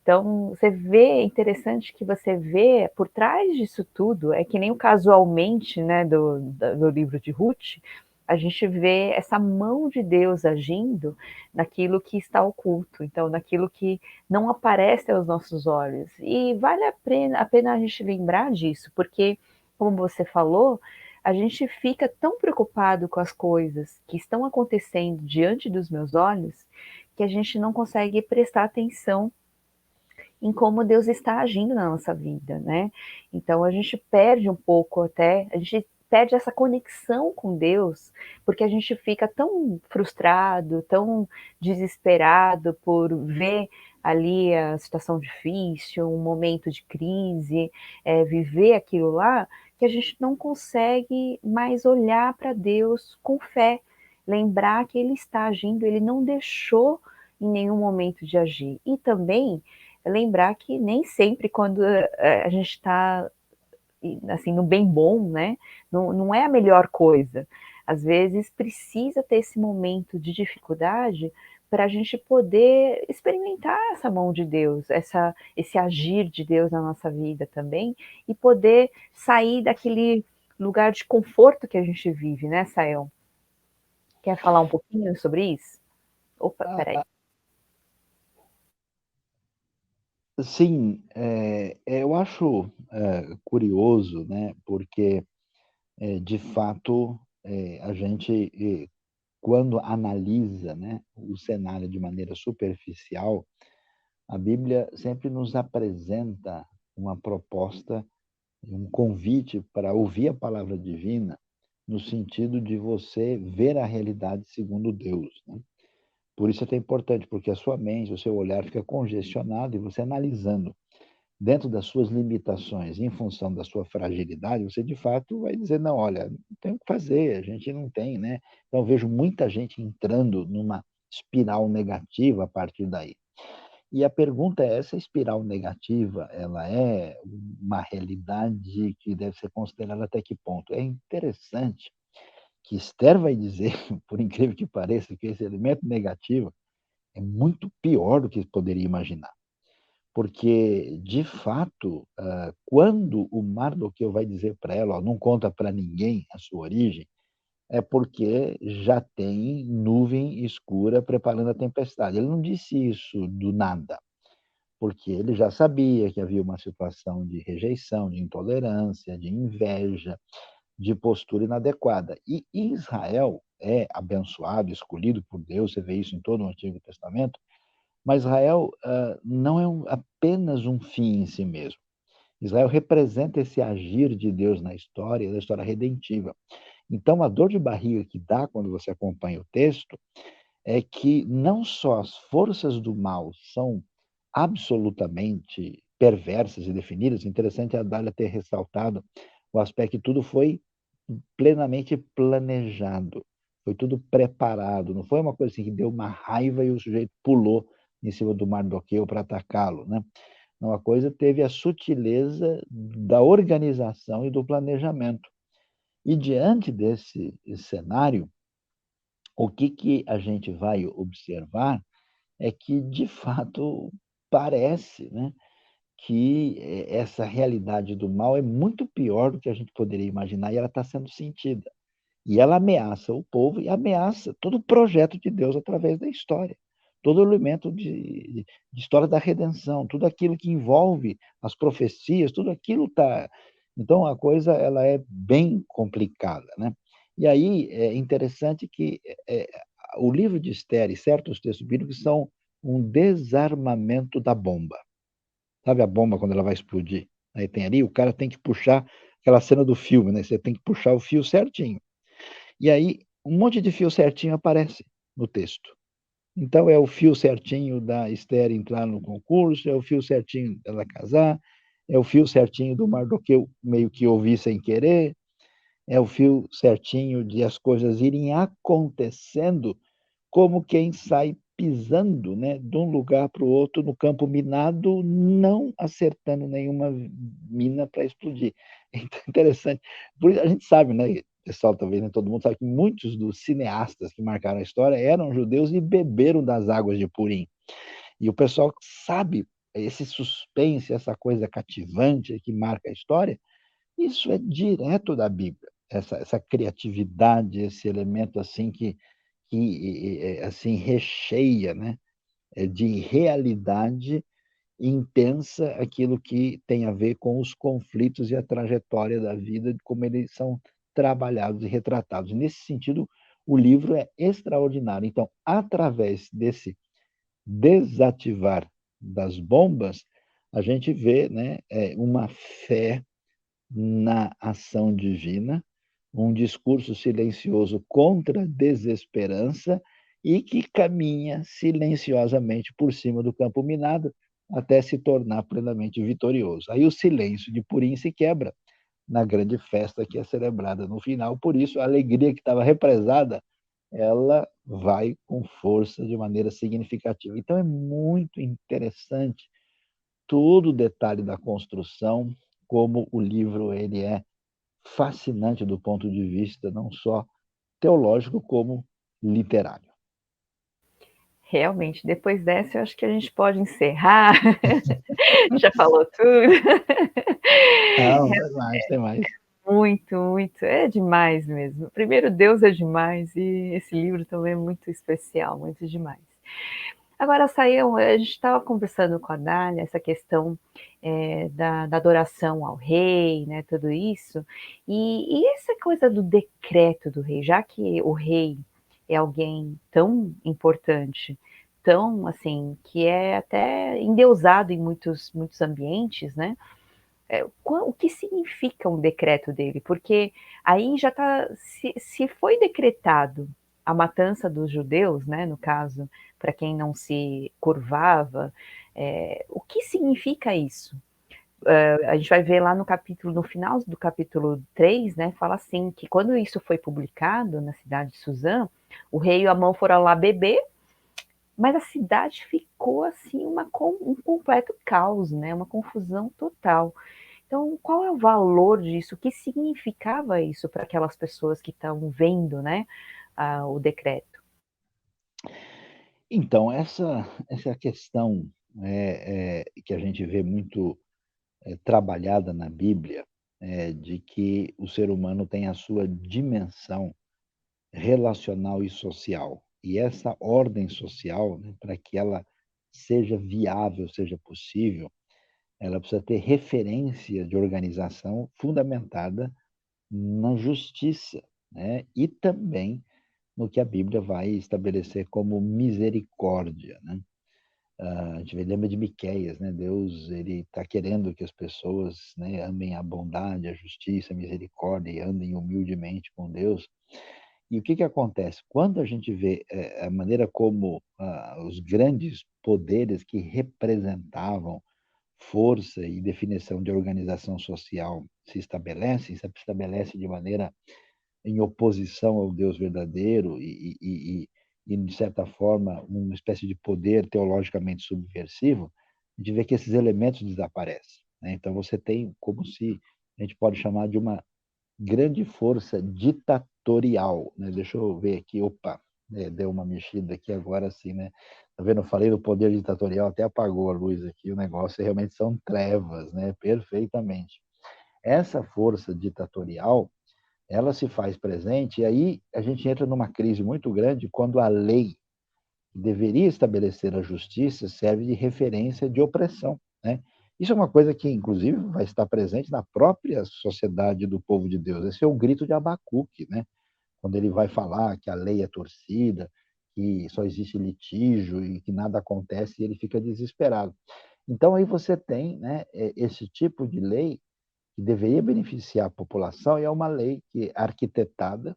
Então, você vê, é interessante que você vê por trás disso tudo, é que nem o casualmente, né, do livro de Ruth, a gente vê essa mão de Deus agindo naquilo que está oculto, então, naquilo que não aparece aos nossos olhos. E vale a pena a gente lembrar disso, porque, como você falou, a gente fica tão preocupado com as coisas que estão acontecendo diante dos meus olhos que a gente não consegue prestar atenção em como Deus está agindo na nossa vida, né? Então a gente perde um pouco até, a gente perde essa conexão com Deus, porque a gente fica tão frustrado, tão desesperado por ver ali a situação difícil, um momento de crise, viver aquilo lá, que a gente não consegue mais olhar para Deus com fé, lembrar que Ele está agindo, Ele não deixou em nenhum momento de agir. E também lembrar que nem sempre quando a gente está assim no bem bom, né, não é a melhor coisa. Às vezes precisa ter esse momento de dificuldade para a gente poder experimentar essa mão de Deus, esse agir de Deus na nossa vida também, e poder sair daquele lugar de conforto que a gente vive, né, Sael? Quer falar um pouquinho sobre isso? Opa, peraí. Sim, eu acho curioso, né? Porque, de fato, a gente, quando analisa, né, o cenário de maneira superficial, a Bíblia sempre nos apresenta uma proposta, um convite para ouvir a palavra divina, no sentido de você ver a realidade segundo Deus, né? Por isso é tão importante, porque a sua mente, o seu olhar fica congestionado e você analisando dentro das suas limitações, em função da sua fragilidade, você de fato vai dizer, não, olha, não tem o que fazer, a gente não tem, né? Então eu vejo muita gente entrando numa espiral negativa a partir daí. E a pergunta é, essa espiral negativa, ela é uma realidade que deve ser considerada até que ponto? É interessante que Esther vai dizer, por incrível que pareça, que esse elemento negativo é muito pior do que poderia imaginar. Porque, de fato, quando o Mardoqueu vai dizer para ela, ó, não conta para ninguém a sua origem, é porque já tem nuvem escura preparando a tempestade. Ele não disse isso do nada, porque ele já sabia que havia uma situação de rejeição, de intolerância, de inveja, de postura inadequada. E Israel é abençoado, escolhido por Deus, você vê isso em todo o Antigo Testamento, mas Israel não é apenas um fim em si mesmo. Israel representa esse agir de Deus na história, da história redentiva. Então, a dor de barriga que dá quando você acompanha o texto é que não só as forças do mal são absolutamente perversas e definidas, interessante a Dália ter ressaltado o aspecto que tudo foi plenamente planejado, foi tudo preparado, não foi uma coisa assim que deu uma raiva e o sujeito pulou em cima do Mardoqueu para atacá-lo, né? Uma coisa teve a sutileza da organização e do planejamento. E diante desse cenário, o que a gente vai observar é que, de fato, parece, né, que essa realidade do mal é muito pior do que a gente poderia imaginar e ela está sendo sentida. E ela ameaça o povo e ameaça todo o projeto de Deus através da história. Todo o elemento de história da redenção, tudo aquilo que envolve as profecias, tudo aquilo está. Então a coisa ela é bem complicada, né? E aí é interessante que o livro de Esther e certos textos bíblicos são um desarmamento da bomba. Sabe a bomba quando ela vai explodir? Aí tem ali, o cara tem que puxar aquela cena do filme, né? Você tem que puxar o fio certinho. E aí, um monte de fio certinho aparece no texto. Então, é o fio certinho da Esther entrar no concurso, é o fio certinho dela casar, é o fio certinho do Mardoqueu meio que ouvir sem querer, é o fio certinho de as coisas irem acontecendo como quem sai pisando, né, de um lugar para o outro no campo minado, não acertando nenhuma mina para explodir. Então, interessante. Por isso a gente sabe, né, pessoal, talvez nem todo mundo sabe que muitos dos cineastas que marcaram a história eram judeus e beberam das águas de Purim. E o pessoal sabe esse suspense, essa coisa cativante que marca a história, isso é direto da Bíblia. Essa criatividade, esse elemento assim que assim recheia, né, de realidade intensa aquilo que tem a ver com os conflitos e a trajetória da vida, de como eles são trabalhados e retratados. Nesse sentido, o livro é extraordinário. Então, através desse desativar das bombas, a gente vê, né, uma fé na ação divina, um discurso silencioso contra a desesperança e que caminha silenciosamente por cima do campo minado até se tornar plenamente vitorioso. Aí o silêncio de Purim se quebra na grande festa que é celebrada no final, por isso a alegria que estava represada, ela vai com força de maneira significativa. Então é muito interessante todo o detalhe da construção, como o livro ele é fascinante do ponto de vista não só teológico, como literário. Realmente, depois dessa, eu acho que a gente pode encerrar. Já falou tudo. Não, tem mais, tem mais. Muito, muito. É demais mesmo. Primeiro, Deus é demais e esse livro também é muito especial, muito demais. Agora, saiu, a gente estava conversando com a Dália, essa questão da adoração ao rei, né, tudo isso, e essa coisa do decreto do rei, já que o rei é alguém tão importante, tão, assim, que é até endeusado em muitos, muitos ambientes, né, o que significa um decreto dele? Porque aí já está, se foi decretado a matança dos judeus, né, no caso, para quem não se curvava, o que significa isso? A gente vai ver lá no capítulo, no final do capítulo 3, né, fala assim, que quando isso foi publicado na cidade de Suzã, o rei e Amã foram lá beber, mas a cidade ficou assim um completo caos, né, uma confusão total. Então, qual é o valor disso? O que significava isso para aquelas pessoas que estão vendo, né, o decreto? Então, essa questão que a gente vê muito trabalhada na Bíblia, de que o ser humano tem a sua dimensão relacional e social. E essa ordem social, né, para que ela seja viável, seja possível, ela precisa ter referência de organização fundamentada na justiça, né? E também no que a Bíblia vai estabelecer como misericórdia, né? A gente lembra de Miqueias, né? Deus ele está querendo que as pessoas, né, amem a bondade, a justiça, a misericórdia e andem humildemente com Deus. E o que que acontece? Quando a gente vê a maneira como os grandes poderes que representavam força e definição de organização social se estabelece de maneira em oposição ao Deus verdadeiro e, de certa forma, uma espécie de poder teologicamente subversivo, a gente vê que esses elementos desaparecem, né? Então, você tem como se a gente pode chamar de uma grande força ditatorial, né? Deixa eu ver aqui, opa, deu uma mexida aqui agora sim, né? Tá vendo? Eu falei do poder ditatorial, até apagou a luz aqui, o negócio realmente são trevas, né? Perfeitamente. Essa força ditatorial, ela se faz presente e aí a gente entra numa crise muito grande quando a lei que deveria estabelecer a justiça serve de referência de opressão, né? Isso é uma coisa que, inclusive, vai estar presente na própria sociedade do povo de Deus. Esse é o grito de Abacuque, né? Quando ele vai falar que a lei é torcida, que só existe litígio e que nada acontece e ele fica desesperado. Então, aí você tem, né, esse tipo de lei que deveria beneficiar a população e é uma lei que é arquitetada,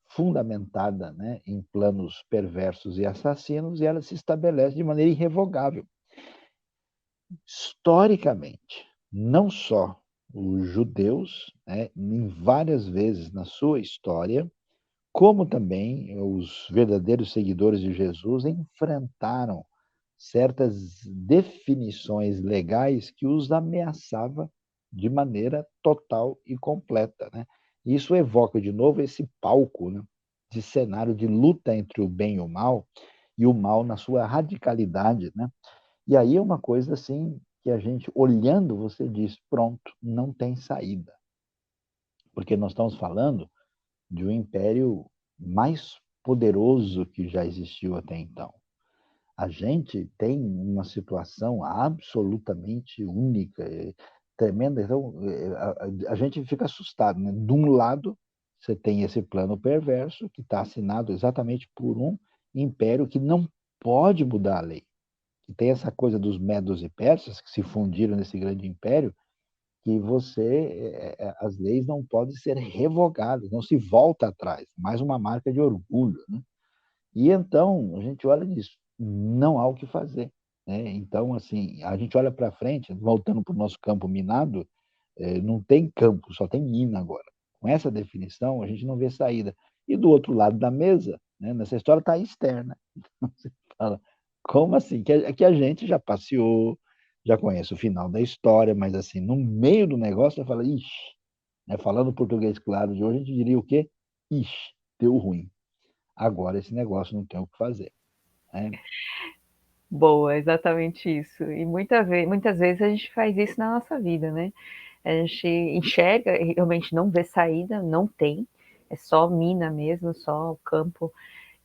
fundamentada, né, em planos perversos e assassinos, e ela se estabelece de maneira irrevogável. Historicamente, não só os judeus, né, em várias vezes na sua história, como também os verdadeiros seguidores de Jesus enfrentaram certas definições legais que os ameaçava de maneira total e completa, né? Isso evoca de novo esse palco, né, de cenário de luta entre o bem e o mal na sua radicalidade, né? E aí é uma coisa assim que a gente olhando você diz, pronto, não tem saída, porque nós estamos falando de um império mais poderoso que já existiu até então. A gente tem uma situação absolutamente única, tremenda. Então, a gente fica assustado, né? De um lado, você tem esse plano perverso que está assinado exatamente por um império que não pode mudar a lei. Que tem essa coisa dos medos e persas que se fundiram nesse grande império, que as leis não podem ser revogadas, não se volta atrás. Mais uma marca de orgulho, né? E então a gente olha e diz, não há o que fazer, né? Então, assim, a gente olha para frente, voltando para o nosso campo minado, não tem campo, só tem mina agora. Com essa definição, a gente não vê saída. E do outro lado da mesa, né, nessa história está a externa. Você fala, como assim? Que a gente já passeou, já conhece o final da história, mas assim, no meio do negócio, você fala, ixi, né, falando português claro de hoje, a gente diria o quê? Ixi, deu ruim. Agora esse negócio não tem o que fazer, né? Boa, exatamente isso. E muitas vezes a gente faz isso na nossa vida, né? A gente enxerga e realmente não vê saída, não tem. É só mina mesmo, só o campo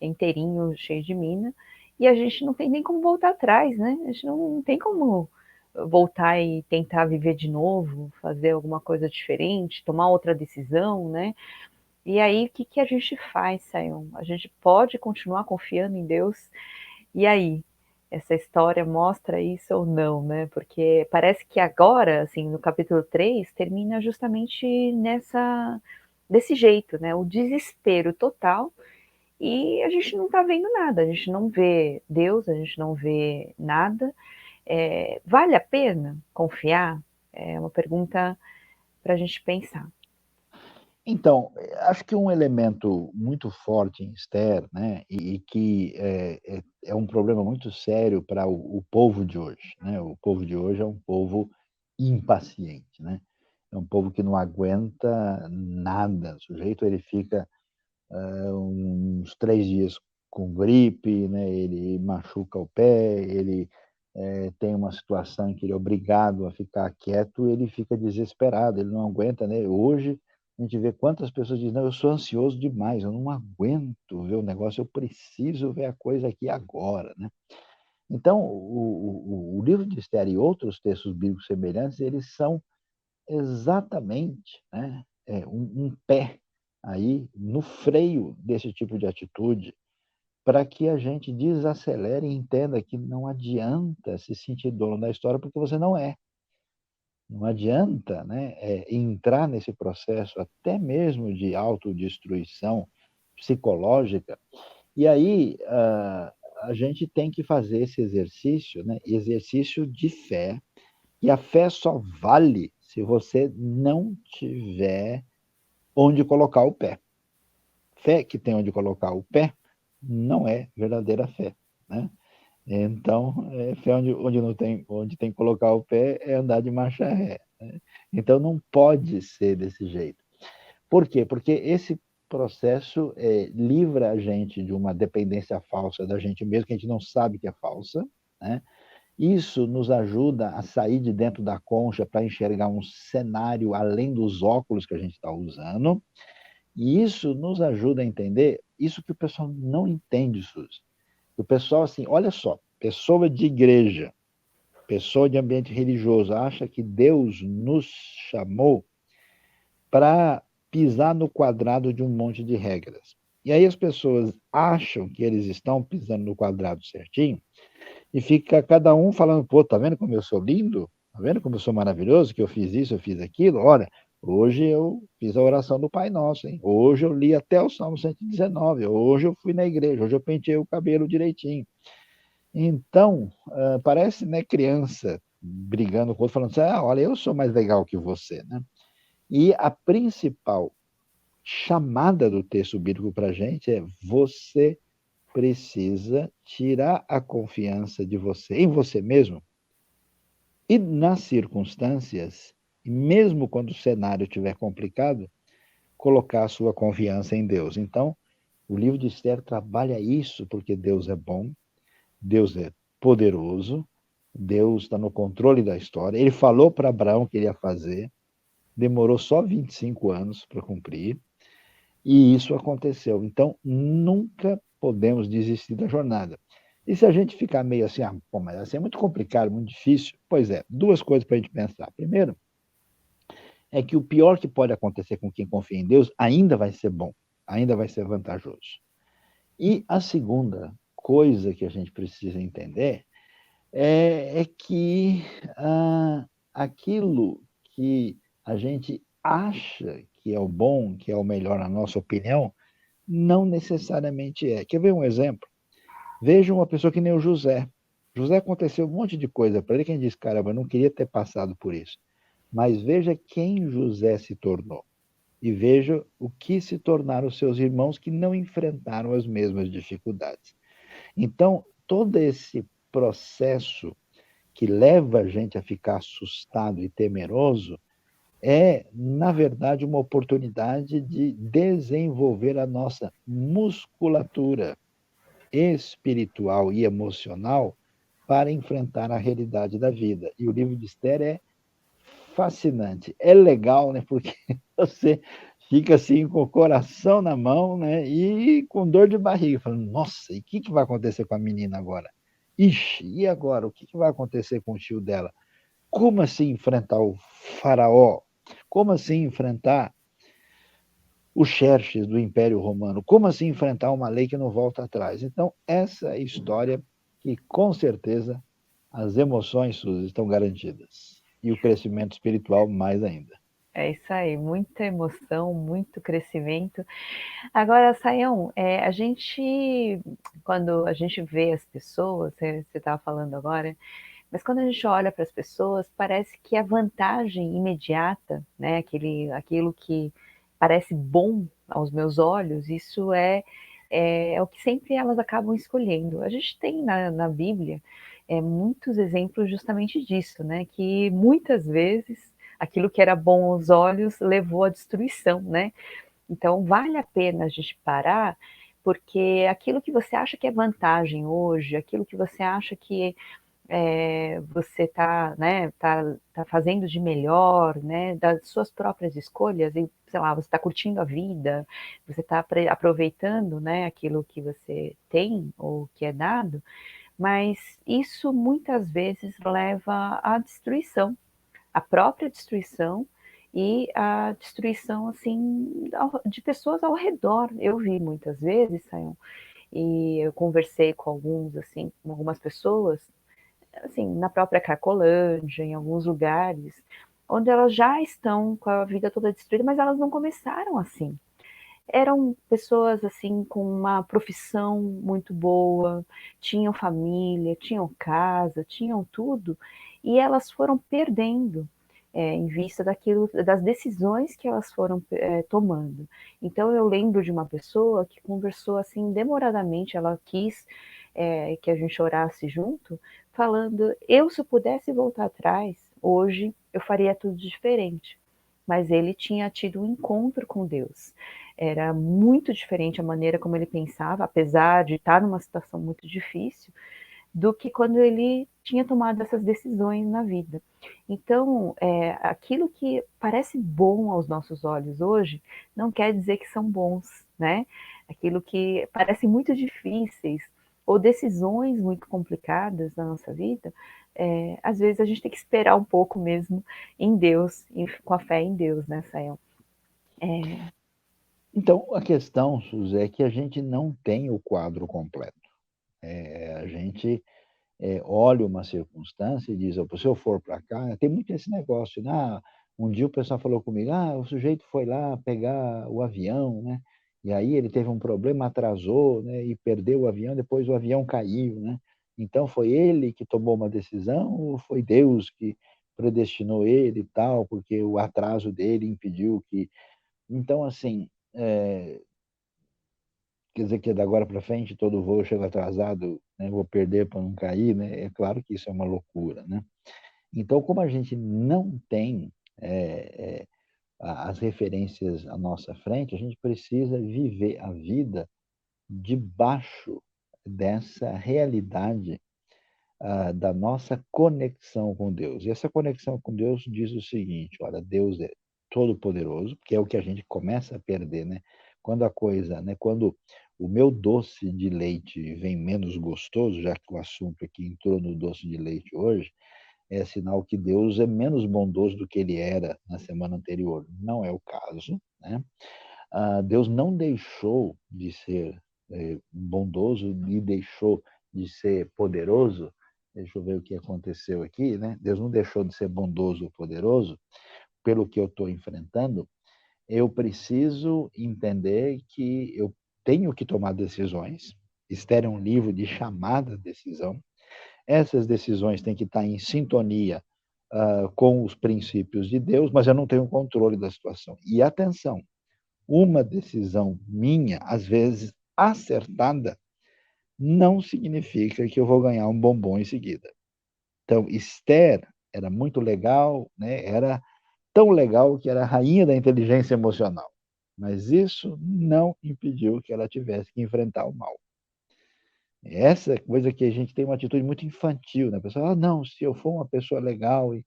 inteirinho cheio de mina. E a gente não tem nem como voltar atrás, né? A gente não tem como voltar e tentar viver de novo, fazer alguma coisa diferente, tomar outra decisão, né? E aí, o que, que a gente faz, Sayão? A gente pode continuar confiando em Deus? E aí? Essa história mostra isso ou não, né? Porque parece que agora, assim, no capítulo 3 termina justamente desse jeito, né? O desespero total e a gente não tá vendo nada, a gente não vê Deus, a gente não vê nada. Vale a pena confiar? É uma pergunta para a gente pensar. Então, acho que um elemento muito forte em Esther, né, e que é um problema muito sério para o povo de hoje, né? O povo de hoje é um povo impaciente, né? É um povo que não aguenta nada. O sujeito ele fica uns 3 dias com gripe, né? Ele machuca o pé, ele tem uma situação em que ele é obrigado a ficar quieto, ele fica desesperado, ele não aguenta, né? Hoje a gente vê quantas pessoas dizem, não, eu sou ansioso demais, eu não aguento ver o negócio, eu preciso ver a coisa aqui agora, né? Então, o livro de Esther e outros textos bíblicos semelhantes, eles são exatamente, né, um pé aí no freio desse tipo de atitude, para que a gente desacelere e entenda que não adianta se sentir dono da história, porque você não é. Não adianta, né, entrar nesse processo até mesmo de autodestruição psicológica. E aí a gente tem que fazer esse exercício, né, exercício de fé. E a fé só vale se você não tiver onde colocar o pé. Fé que tem onde colocar o pé não é verdadeira fé, né? Então, fé onde não tem, onde tem que colocar o pé é andar de marcha ré, né? Então, não pode ser desse jeito. Por quê? Porque esse processo livra a gente de uma dependência falsa da gente mesmo, que a gente não sabe que é falsa, né? Isso nos ajuda a sair de dentro da concha para enxergar um cenário além dos óculos que a gente está usando. E isso nos ajuda a entender isso que o pessoal não entende, Suzy. O pessoal, assim, olha só, pessoa de igreja, pessoa de ambiente religioso, acha que Deus nos chamou para pisar no quadrado de um monte de regras. E aí as pessoas acham que eles estão pisando no quadrado certinho e fica cada um falando, pô, tá vendo como eu sou lindo? Tá vendo como eu sou maravilhoso? Que eu fiz isso, eu fiz aquilo? Olha, hoje eu fiz a oração do Pai Nosso, hein? Hoje eu li até o Salmo 119, hoje eu fui na igreja, hoje eu penteei o cabelo direitinho. Então, parece, né, criança brigando com o outro, falando assim, olha, eu sou mais legal que você, né? E a principal chamada do texto bíblico para a gente é: você precisa tirar a confiança de você em você mesmo e nas circunstâncias, mesmo quando o cenário estiver complicado, colocar a sua confiança em Deus. Então, o livro de Esther trabalha isso porque Deus é bom, Deus é poderoso, Deus está no controle da história. Ele falou para Abraão que ele ia fazer, demorou só 25 anos para cumprir, e isso aconteceu. Então, nunca podemos desistir da jornada. E se a gente ficar meio assim, pô, mas assim é muito complicado, muito difícil, pois é, duas coisas para a gente pensar. Primeiro, é que o pior que pode acontecer com quem confia em Deus ainda vai ser bom, ainda vai ser vantajoso. E a segunda coisa que a gente precisa entender é que aquilo que a gente acha que é o bom, que é o melhor na nossa opinião, não necessariamente é. Quer ver um exemplo? Veja uma pessoa que nem o José. José aconteceu um monte de coisa para ele, quem diz, caramba, eu não queria ter passado por isso. Mas veja quem José se tornou. E veja o que se tornaram os seus irmãos que não enfrentaram as mesmas dificuldades. Então, todo esse processo que leva a gente a ficar assustado e temeroso é, na verdade, uma oportunidade de desenvolver a nossa musculatura espiritual e emocional para enfrentar a realidade da vida. E o livro de Esther é fascinante. É legal, né? Porque você fica assim com o coração na mão, né? E com dor de barriga, falando, nossa, e o que vai acontecer com a menina agora? Ixi, e agora? O que vai acontecer com o tio dela? Como assim enfrentar o faraó? Como assim enfrentar os Xerxes do Império Romano? Como assim enfrentar uma lei que não volta atrás? Então, essa é a história que, com certeza, as emoções, Suzy, estão garantidas. E o crescimento espiritual mais ainda. É isso aí, muita emoção, muito crescimento. Agora, Sayão, a gente, quando a gente vê as pessoas, você estava falando agora, mas quando a gente olha para as pessoas, parece que a vantagem imediata, né, aquilo que parece bom aos meus olhos, isso é o que sempre elas acabam escolhendo. A gente tem na Bíblia muitos exemplos justamente disso, né, que muitas vezes aquilo que era bom aos olhos levou à destruição, né? Então vale a pena a gente parar, porque aquilo que você acha que é vantagem hoje, aquilo que você acha que você está, né, tá fazendo de melhor, né, das suas próprias escolhas, e sei lá, você está curtindo a vida, você está aproveitando, né, aquilo que você tem ou que é dado, mas isso muitas vezes leva à destruição, à própria destruição e a destruição assim de pessoas ao redor. Eu vi muitas vezes, Sayão, e eu conversei com alguns assim, com algumas pessoas assim, na própria Cracolândia, em alguns lugares, onde elas já estão com a vida toda destruída, mas elas não começaram assim. Eram pessoas assim com uma profissão muito boa, tinham família, tinham casa, tinham tudo, e elas foram perdendo em vista daquilo, das decisões que elas foram tomando. Então eu lembro de uma pessoa que conversou assim demoradamente, ela quis que a gente orasse junto, falando, eu se eu pudesse voltar atrás, hoje eu faria tudo diferente. Mas ele tinha tido um encontro com Deus. Era muito diferente a maneira como ele pensava, apesar de estar numa situação muito difícil, do que quando ele tinha tomado essas decisões na vida. Então, aquilo que parece bom aos nossos olhos hoje, não quer dizer que são bons, né? Aquilo que parece muito difíceis, ou decisões muito complicadas na nossa vida, às vezes a gente tem que esperar um pouco mesmo em Deus, com a fé em Deus, né, Sayão? Então, a questão, Suzy, é que a gente não tem o quadro completo. A gente olha uma circunstância e diz, se eu for para cá, tem muito esse negócio, né? Um dia o pessoal falou comigo, o sujeito foi lá pegar o avião, né? E aí ele teve um problema, atrasou, né? E perdeu o avião, depois o avião caiu, né? Então foi ele que tomou uma decisão ou foi Deus que predestinou ele e tal, porque o atraso dele impediu que... Então, assim, quer dizer que da agora para frente todo voo chega atrasado, né, vou perder para não cair, né? É claro que isso é uma loucura, né? Então, como a gente não tem as referências à nossa frente, a gente precisa viver a vida debaixo dessa realidade da nossa conexão com Deus. E essa conexão com Deus diz o seguinte: olha, Deus é todo-poderoso, que é o que a gente começa a perder, né? Quando a coisa, né? Quando o meu doce de leite vem menos gostoso, já que o assunto aqui entrou no doce de leite hoje, é sinal que Deus é menos bondoso do que ele era na semana anterior. Não é o caso, né? Deus não deixou de ser bondoso e deixou de ser poderoso. Deixa eu ver o que aconteceu aqui, né? Deus não deixou de ser bondoso ou poderoso pelo que eu estou enfrentando. Eu preciso entender que eu tenho que tomar decisões. Esther é um livro de chamada decisão. Essas decisões têm que estar em sintonia com os princípios de Deus, mas eu não tenho controle da situação. E atenção, uma decisão minha, às vezes acertada, não significa que eu vou ganhar um bombom em seguida. Então, Esther era muito legal, né? Era tão legal que era a rainha da inteligência emocional. Mas isso não impediu que ela tivesse que enfrentar o mal. Essa coisa que a gente tem uma atitude muito infantil, né? A pessoa, não, se eu for uma pessoa legal e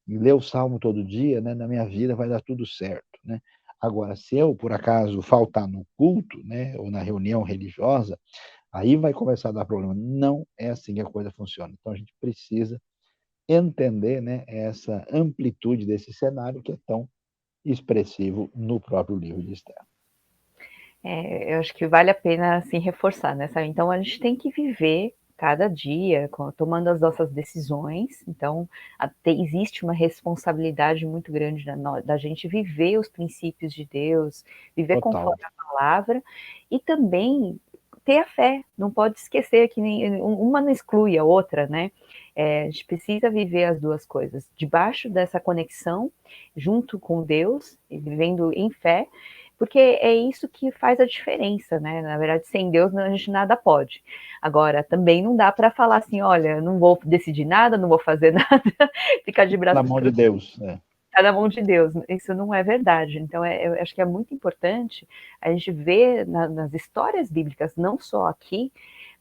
ler o salmo todo dia, né, na minha vida vai dar tudo certo, né? Agora, se eu, por acaso, faltar no culto, né, ou na reunião religiosa, aí vai começar a dar problema. Não é assim que a coisa funciona. Então, a gente precisa entender, né, essa amplitude desse cenário que é tão expressivo no próprio livro de Esther. Eu acho que vale a pena assim, reforçar, né? Sabe? Então a gente tem que viver cada dia tomando as nossas decisões. Então existe uma responsabilidade muito grande da gente viver os princípios de Deus, viver Total. conforme a palavra e também ter a fé. Não pode esquecer que uma não exclui a outra, né? A gente precisa viver as duas coisas, debaixo dessa conexão, junto com Deus, vivendo em fé, porque é isso que faz a diferença, né? Na verdade, sem Deus a gente nada pode. Agora, também não dá para falar assim, olha, não vou decidir nada, não vou fazer nada, ficar de braços na mão de Deus, né? Está na mão de Deus. Isso não é verdade. Então, eu acho que é muito importante a gente ver nas histórias bíblicas, não só aqui,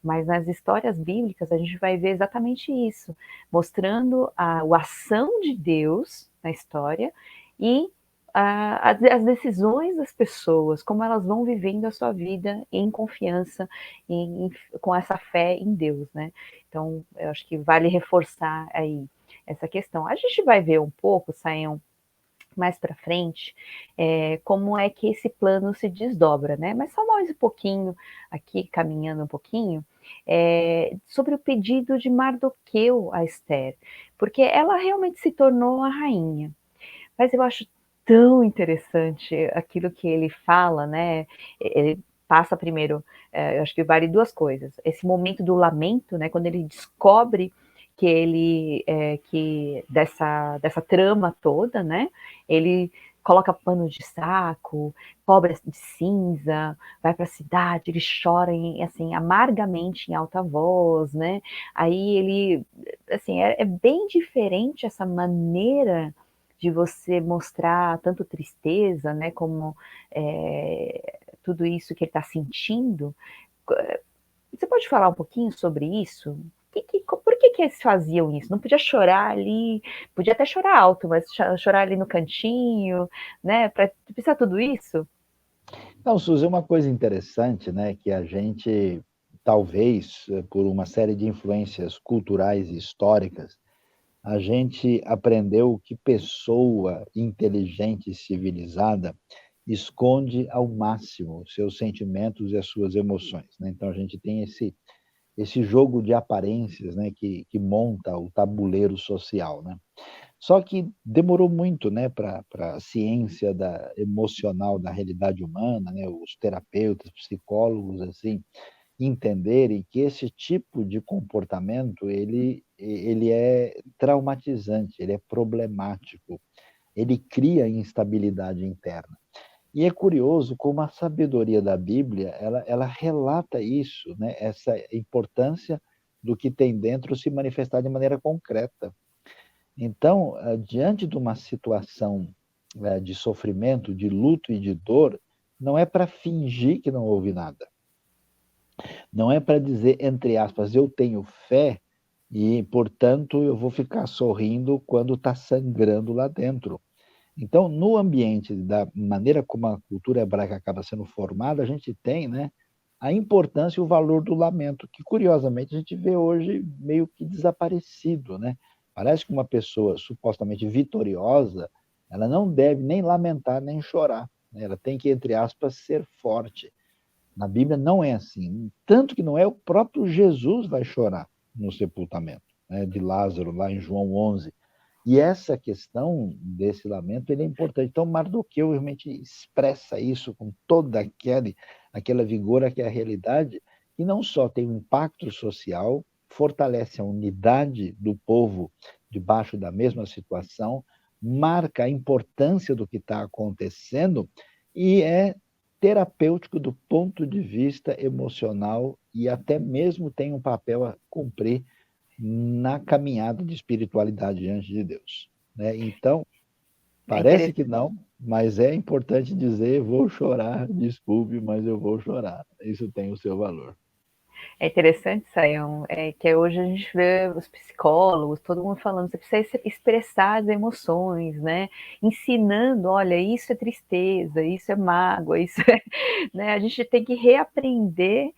mas nas histórias bíblicas, a gente vai ver exatamente isso, mostrando a ação de Deus na história e as decisões das pessoas, como elas vão vivendo a sua vida em confiança, com essa fé em Deus, né? Então, eu acho que vale reforçar aí essa questão. A gente vai ver um pouco, Sayão, mais para frente, como é que esse plano se desdobra, né? Mas só mais um pouquinho, aqui caminhando um pouquinho, sobre o pedido de Mardoqueu a Esther, porque ela realmente se tornou a rainha. Mas eu acho tão interessante aquilo que ele fala, né? Ele passa primeiro, eu acho que vale duas coisas. Esse momento do lamento, né? Quando ele descobre que ele que dessa trama toda, né? Ele coloca pano de saco, cobre de cinza, vai para a cidade, ele chora assim amargamente em alta voz, né? Aí ele, assim, é bem diferente essa maneira de você mostrar tanto tristeza, né, como tudo isso que ele está sentindo. Você pode falar um pouquinho sobre isso? Por que eles faziam isso? Não podia chorar ali, podia até chorar alto, mas chorar ali no cantinho, né? Precisa tudo isso? Não, Suzy, uma coisa interessante, né, que a gente, talvez, por uma série de influências culturais e históricas, a gente aprendeu que pessoa inteligente e civilizada esconde ao máximo os seus sentimentos e as suas emoções, né? Então a gente tem esse jogo de aparências, né, que monta o tabuleiro social, né? Só que demorou muito, né, para a ciência emocional da realidade humana, né, os terapeutas, psicólogos, assim, entenderem que esse tipo de comportamento ele é traumatizante, ele é problemático, ele cria instabilidade interna. E é curioso como a sabedoria da Bíblia, ela relata isso, né, essa importância do que tem dentro se manifestar de maneira concreta. Então, diante de uma situação de sofrimento, de luto e de dor, não é para fingir que não houve nada. Não é para dizer, entre aspas, eu tenho fé e, portanto, eu vou ficar sorrindo quando está sangrando lá dentro. Então, no ambiente, da maneira como a cultura hebraica acaba sendo formada, a gente tem, né, a importância e o valor do lamento, que curiosamente a gente vê hoje meio que desaparecido, né? Parece que uma pessoa supostamente vitoriosa, ela não deve nem lamentar nem chorar, né? Ela tem que, entre aspas, ser forte. Na Bíblia não é assim, tanto que não é o próprio Jesus vai chorar no sepultamento, né, de Lázaro, lá em João 11. E essa questão desse lamento ele é importante. Então, Mardoqueu realmente expressa isso com toda aquela vigor, aquela realidade, que não só tem um impacto social, fortalece a unidade do povo debaixo da mesma situação, marca a importância do que está acontecendo e é terapêutico do ponto de vista emocional e até mesmo tem um papel a cumprir na caminhada de espiritualidade diante de Deus, né? Então, É parece que interessante. não, mas é importante dizer, vou chorar, desculpe, mas eu vou chorar. Isso tem o seu valor. É interessante, Sayão, que hoje a gente vê os psicólogos, todo mundo falando, você precisa expressar as emoções, né? Ensinando, olha, isso é tristeza, isso é mágoa, isso é, né? A gente tem que reaprender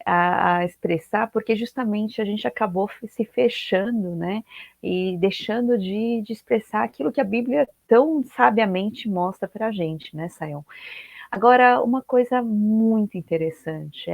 a expressar, porque justamente a gente acabou se fechando, né? E deixando de expressar aquilo que a Bíblia tão sabiamente mostra para a gente, né, Sayão? Agora, uma coisa muito interessante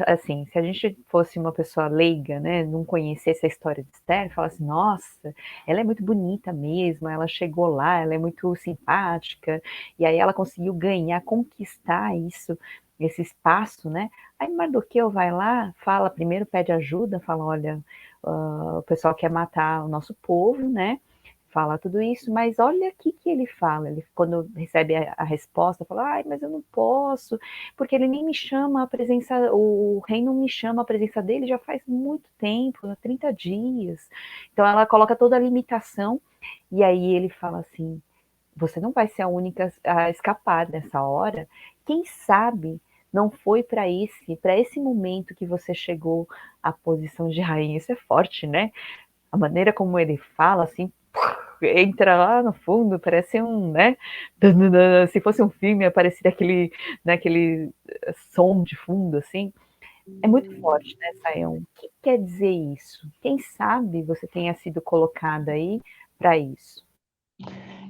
assim, se a gente fosse uma pessoa leiga, né, não conhecesse a história de Esther, falasse, nossa, ela é muito bonita mesmo, ela chegou lá, ela é muito simpática, e aí ela conseguiu ganhar, conquistar isso, esse espaço, né? Aí Mardoqueu vai lá, fala, primeiro pede ajuda, fala, olha, o pessoal quer matar o nosso povo, né? Fala tudo isso, mas olha aqui que ele fala, ele quando recebe a resposta, fala, ai, mas eu não posso, porque ele nem me chama a presença, o rei não me chama a presença dele já faz muito tempo, há 30 dias. Então ela coloca toda a limitação, e aí ele fala assim: você não vai ser a única a escapar dessa hora. Quem sabe não foi para esse momento que você chegou à posição de rainha. Isso é forte, né? A maneira como ele fala, assim, entra lá no fundo, parece um, né? Se fosse um filme, aparecia aquele, né, aquele som de fundo, assim. É muito forte, né, Sayão? O que quer dizer isso? Quem sabe você tenha sido colocada aí para isso?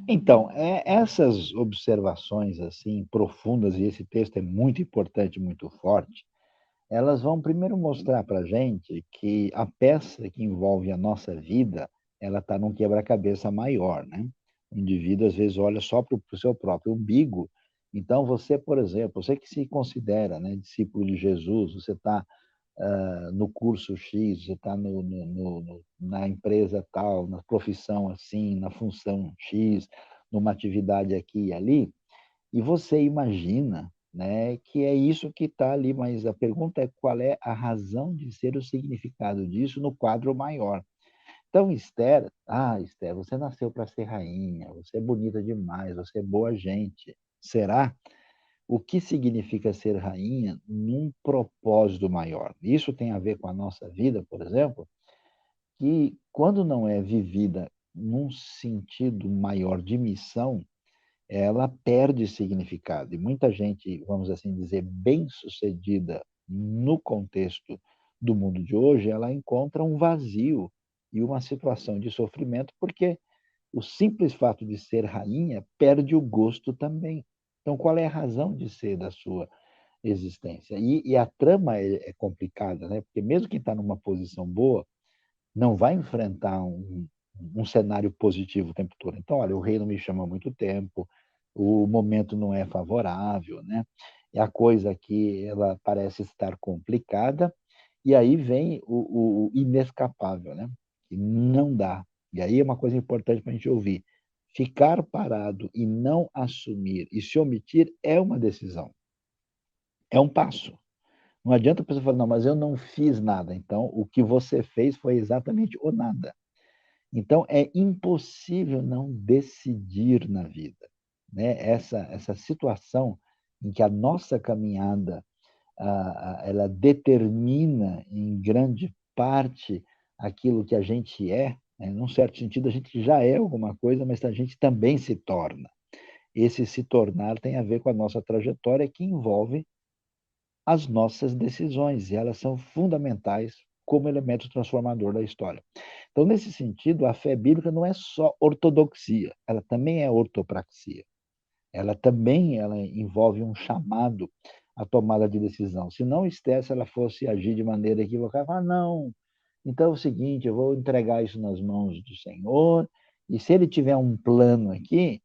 Então, essas observações assim profundas, e esse texto é muito importante, muito forte, elas vão primeiro mostrar para a gente que a peça que envolve a nossa vida, ela está num quebra-cabeça maior, né? O indivíduo, às vezes, olha só para o seu próprio umbigo. Então, você, por exemplo, você que se considera, né, discípulo de Jesus, você está no curso X, você está na empresa tal, na profissão assim, na função X, numa atividade aqui e ali, e você imagina, né, que é isso que está ali, mas a pergunta é qual é a razão de ser o significado disso no quadro maior. Então, Esther, Esther, você nasceu para ser rainha, você é bonita demais, você é boa gente. Será? O que significa ser rainha num propósito maior? Isso tem a ver com a nossa vida, por exemplo, que quando não é vivida num sentido maior de missão, ela perde significado. E muita gente, vamos assim dizer, bem-sucedida no contexto do mundo de hoje, ela encontra um vazio e uma situação de sofrimento porque o simples fato de ser rainha perde o gosto também. Então, qual é a razão de ser da sua existência? E a trama é complicada, né? Porque mesmo quem está numa posição boa não vai enfrentar um cenário positivo o tempo todo. Então, olha, o rei não me chama há muito tempo, o momento não é favorável, né? É a coisa aqui, ela parece estar complicada, e aí vem o inescapável, né? Que não dá. E aí é uma coisa importante para a gente ouvir. Ficar parado e não assumir e se omitir é uma decisão, é um passo. Não adianta a pessoa falar, não, mas eu não fiz nada. Então, o que você fez foi exatamente o nada. Então, é impossível não decidir na vida, né? Essa situação em que a nossa caminhada, ela determina em grande parte aquilo que a gente é, né? Num certo sentido, a gente já é alguma coisa, mas a gente também se torna. Esse se tornar tem a ver com a nossa trajetória, que envolve as nossas decisões, e elas são fundamentais como elemento transformador da história. Então, nesse sentido, a fé bíblica não é só ortodoxia, ela também é ortopraxia. Ela envolve um chamado à tomada de decisão. Se não Esther, se ela fosse agir de maneira equivocada, fala, não, então é o seguinte, eu vou entregar isso nas mãos do Senhor, e se ele tiver um plano aqui,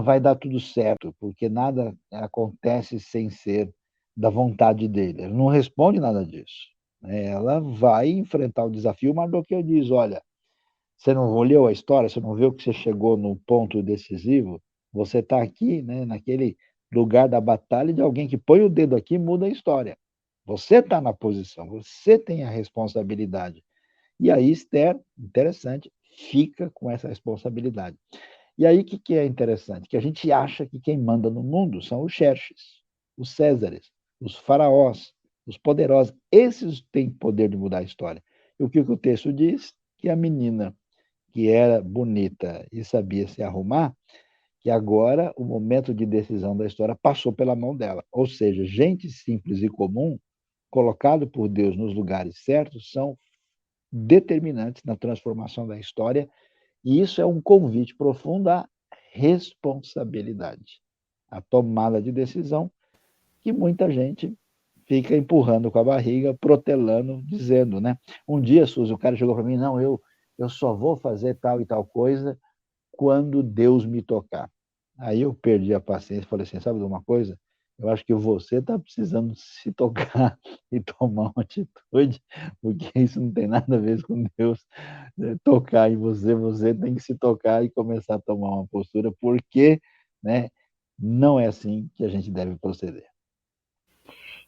vai dar tudo certo, porque nada acontece sem ser da vontade dele. Ele não responde nada disso, né? Ela vai enfrentar o desafio. Mardoqueu diz, olha, você não leu a história, você não viu que você chegou no ponto decisivo? Você está aqui, né, naquele lugar da batalha de alguém que põe o dedo aqui e muda a história. Você está na posição, você tem a responsabilidade. E aí Esther, interessante, fica com essa responsabilidade. E aí o que é interessante? Que a gente acha que quem manda no mundo são os xerxes, os césares, os faraós, os poderosos. Esses têm poder de mudar a história. E o que o texto diz? Que a menina que era bonita e sabia se arrumar, que agora o momento de decisão da história passou pela mão dela. Ou seja, gente simples e comum, colocado por Deus nos lugares certos, são determinantes na transformação da história, e isso é um convite profundo à responsabilidade, à tomada de decisão, que muita gente fica empurrando com a barriga, protelando, dizendo, né? Um dia, Suzy, o cara chegou para mim, não, eu só vou fazer tal e tal coisa quando Deus me tocar. Aí eu perdi a paciência e falei assim, sabe de uma coisa? Eu acho que você está precisando se tocar e tomar uma atitude, porque isso não tem nada a ver com Deus, né? Tocar em você, você tem que se tocar e começar a tomar uma postura, porque, né, não é assim que a gente deve proceder.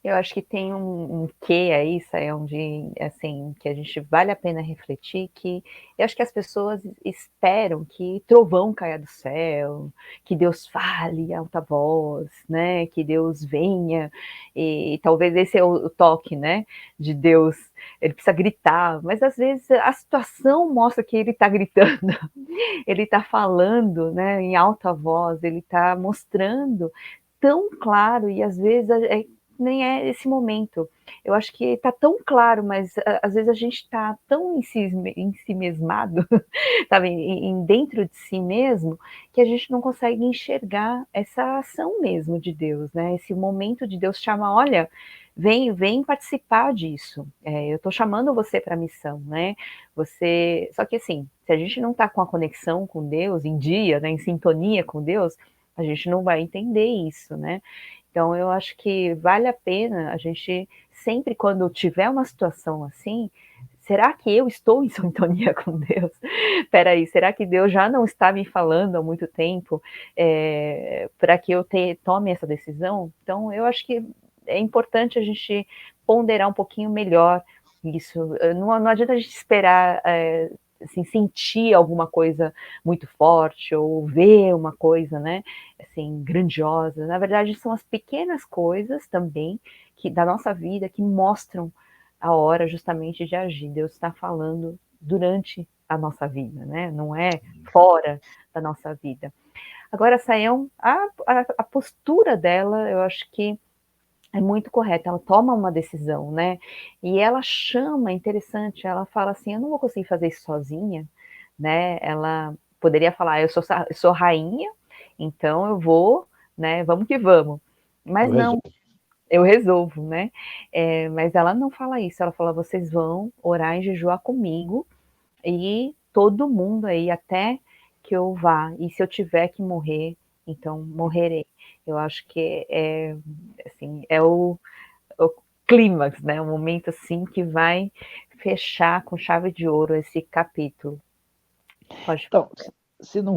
Eu acho que tem um quê aí, Sayão, de, assim, que a gente vale a pena refletir, que eu acho que as pessoas esperam que trovão caia do céu, que Deus fale em alta voz, né, que Deus venha, e talvez esse é o toque, né, de Deus, ele precisa gritar, mas às vezes a situação mostra que ele está gritando, ele está falando, né, em alta voz, ele está mostrando tão claro, e às vezes nem é esse momento. Eu acho que está tão claro, mas às vezes a gente está tão em si mesmado, sabe, dentro de si mesmo, que a gente não consegue enxergar essa ação mesmo de Deus, né? Esse momento de Deus chama, olha, vem participar disso. Eu estou chamando você para a missão, né? Você, só que assim, se a gente não está com a conexão com Deus em dia, né, em sintonia com Deus, a gente não vai entender isso, né? Então, eu acho que vale a pena a gente, sempre quando tiver uma situação assim, será que eu estou em sintonia com Deus? Peraí, será que Deus já não está me falando há muito tempo para que eu tome essa decisão? Então, eu acho que é importante a gente ponderar um pouquinho melhor isso. Não adianta a gente esperar assim, sentir alguma coisa muito forte ou ver uma coisa, né, assim, grandiosa. Na verdade, são as pequenas coisas também que da nossa vida que mostram a hora justamente de agir. Deus está falando durante a nossa vida, né? Não é fora da nossa vida. Agora, Sayão, a postura dela, eu acho que é muito correta, ela toma uma decisão, né? E ela chama, interessante, ela fala assim, eu não vou conseguir fazer isso sozinha, né? Ela poderia falar, eu sou rainha, então eu vou, né, vamos que vamos. Mas não, eu resolvo, né? Mas ela não fala isso, ela fala, vocês vão orar e jejuar comigo, e todo mundo aí, até que eu vá, e se eu tiver que morrer, então morrerei. Eu acho que assim, é o clímax, né? O momento assim que vai fechar com chave de ouro esse capítulo. Pode falar. Então, se não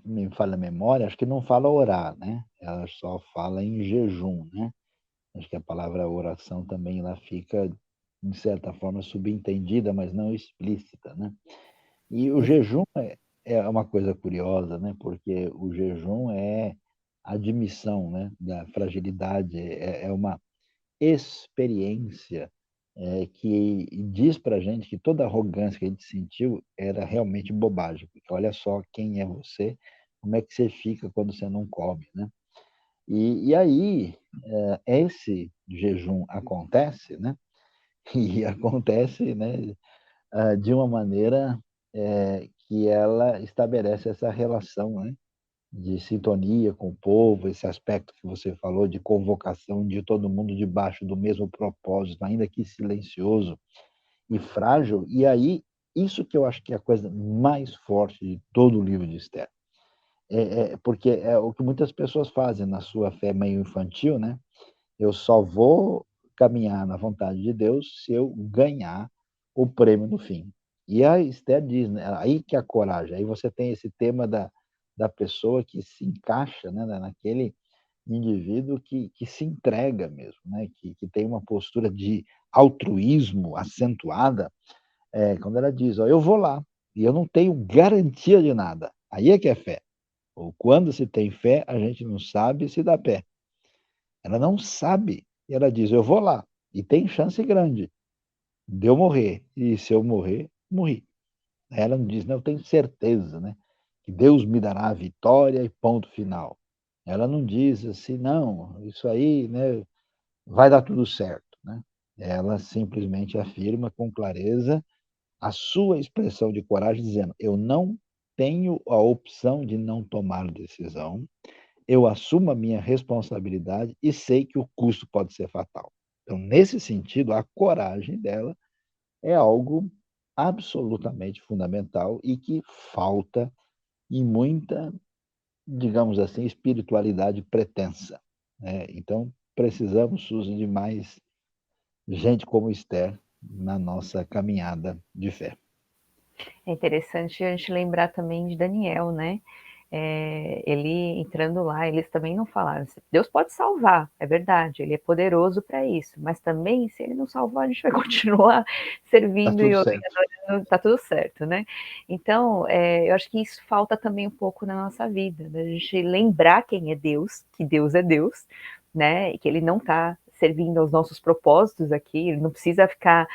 me falha a memória, acho que não fala orar, né? Ela só fala em jejum, né? Acho que a palavra oração também ela fica, de certa forma, subentendida, mas não explícita, né? E o jejum é uma coisa curiosa, né? Porque o jejum é a admissão, né, da fragilidade, é uma experiência que diz para a gente que toda arrogância que a gente sentiu era realmente bobagem, porque olha só quem é você, como é que você fica quando você não come, né? E aí, esse jejum acontece, né? E acontece, né, de uma maneira que ela estabelece essa relação, né, de sintonia com o povo, esse aspecto que você falou de convocação de todo mundo debaixo do mesmo propósito, ainda que silencioso e frágil. E aí, isso que eu acho que é a coisa mais forte de todo o livro de Esther. Porque é o que muitas pessoas fazem na sua fé meio infantil, né? Eu só vou caminhar na vontade de Deus se eu ganhar o prêmio no fim. E a Esther diz, né, aí que é a coragem, aí você tem esse tema da pessoa que se encaixa, né, naquele indivíduo que se entrega mesmo, né, que tem uma postura de altruísmo acentuada, quando ela diz, ó, eu vou lá, e eu não tenho garantia de nada. Aí é que é fé. Ou quando se tem fé, a gente não sabe se dá pé. Ela não sabe. E ela diz: eu vou lá. E tem chance grande de eu morrer. E se eu morrer, morri. Ela não diz: não, eu tenho certeza, né? Que Deus me dará a vitória e ponto final. Ela não diz assim: não, isso aí, né? Vai dar tudo certo, né? Ela simplesmente afirma com clareza a sua expressão de coragem, dizendo: eu não tenho a opção de não tomar decisão, eu assumo a minha responsabilidade e sei que o custo pode ser fatal. Então, nesse sentido, a coragem dela é algo absolutamente fundamental e que falta em muita, digamos assim, espiritualidade pretensa, né? Então, precisamos, Suzy, de mais gente como Esther na nossa caminhada de fé. É interessante a gente lembrar também de Daniel, né? Ele entrando lá, eles também não falaram. Deus pode salvar, é verdade, ele é poderoso para isso, mas também, se ele não salvar, a gente vai continuar Tá servindo tudo e certo. adorando, tá tudo certo, né? Então, eu acho que isso falta também um pouco na nossa vida, da gente lembrar quem é Deus, que Deus é Deus, né? E que ele não está servindo aos nossos propósitos aqui, ele não precisa ficar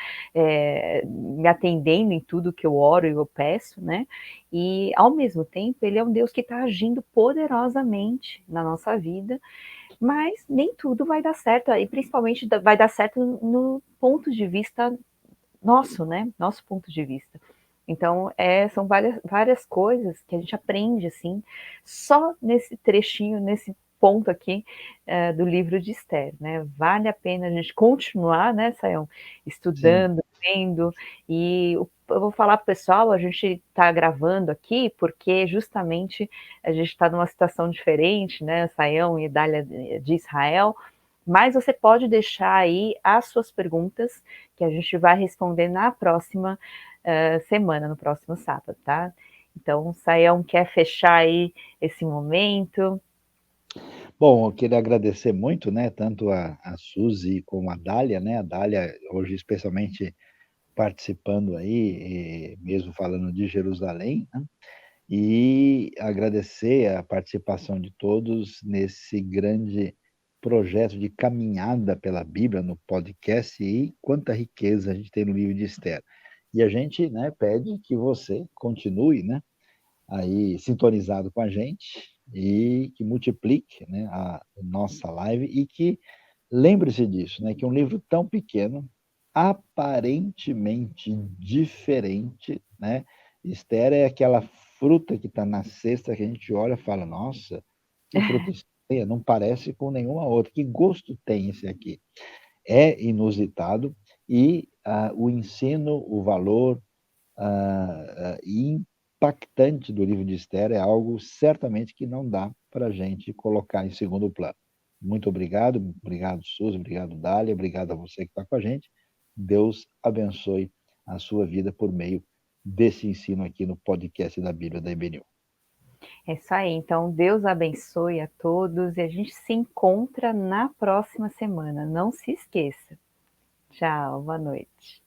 me atendendo em tudo que eu oro e eu peço, né? E, ao mesmo tempo, ele é um Deus que está agindo poderosamente na nossa vida, mas nem tudo vai dar certo, e principalmente vai dar certo no ponto de vista nosso, né? Nosso ponto de vista. Então, são várias coisas que a gente aprende, assim, só nesse trechinho, nesse ponto aqui do livro de Esther, né? Vale a pena a gente continuar, né, Sayão, Sim. estudando, lendo, e eu vou falar para o pessoal, a gente está gravando aqui porque justamente a gente está numa situação diferente, né, Sayão e Dália de Israel, mas você pode deixar aí as suas perguntas, que a gente vai responder na próxima semana, no próximo sábado, tá? Então, Sayão quer fechar aí esse momento. Bom, eu queria agradecer muito, né, tanto a Suzy como a Dália, né, a Dália hoje especialmente participando aí, mesmo falando de Jerusalém, né, e agradecer a participação de todos nesse grande projeto de caminhada pela Bíblia no podcast e quanta riqueza a gente tem no livro de Esther. E a gente, né, pede que você continue, né, aí sintonizado com a gente e que multiplique, né, a nossa live e que lembre-se disso, né, que um livro tão pequeno, aparentemente diferente, né, Esther é aquela fruta que está na cesta que a gente olha e fala, nossa, que fruta estranha, não parece com nenhuma outra. Que gosto tem esse aqui? É inusitado e o ensino, o valor impactante do livro de Esther é algo certamente que não dá para a gente colocar em segundo plano. Muito obrigado, obrigado, Suzy, obrigado, Dália, obrigado a você que está com a gente. Deus abençoe a sua vida por meio desse ensino aqui no podcast da Bíblia da IBNU. É isso aí. Então, Deus abençoe a todos e a gente se encontra na próxima semana. Não se esqueça. Tchau, boa noite.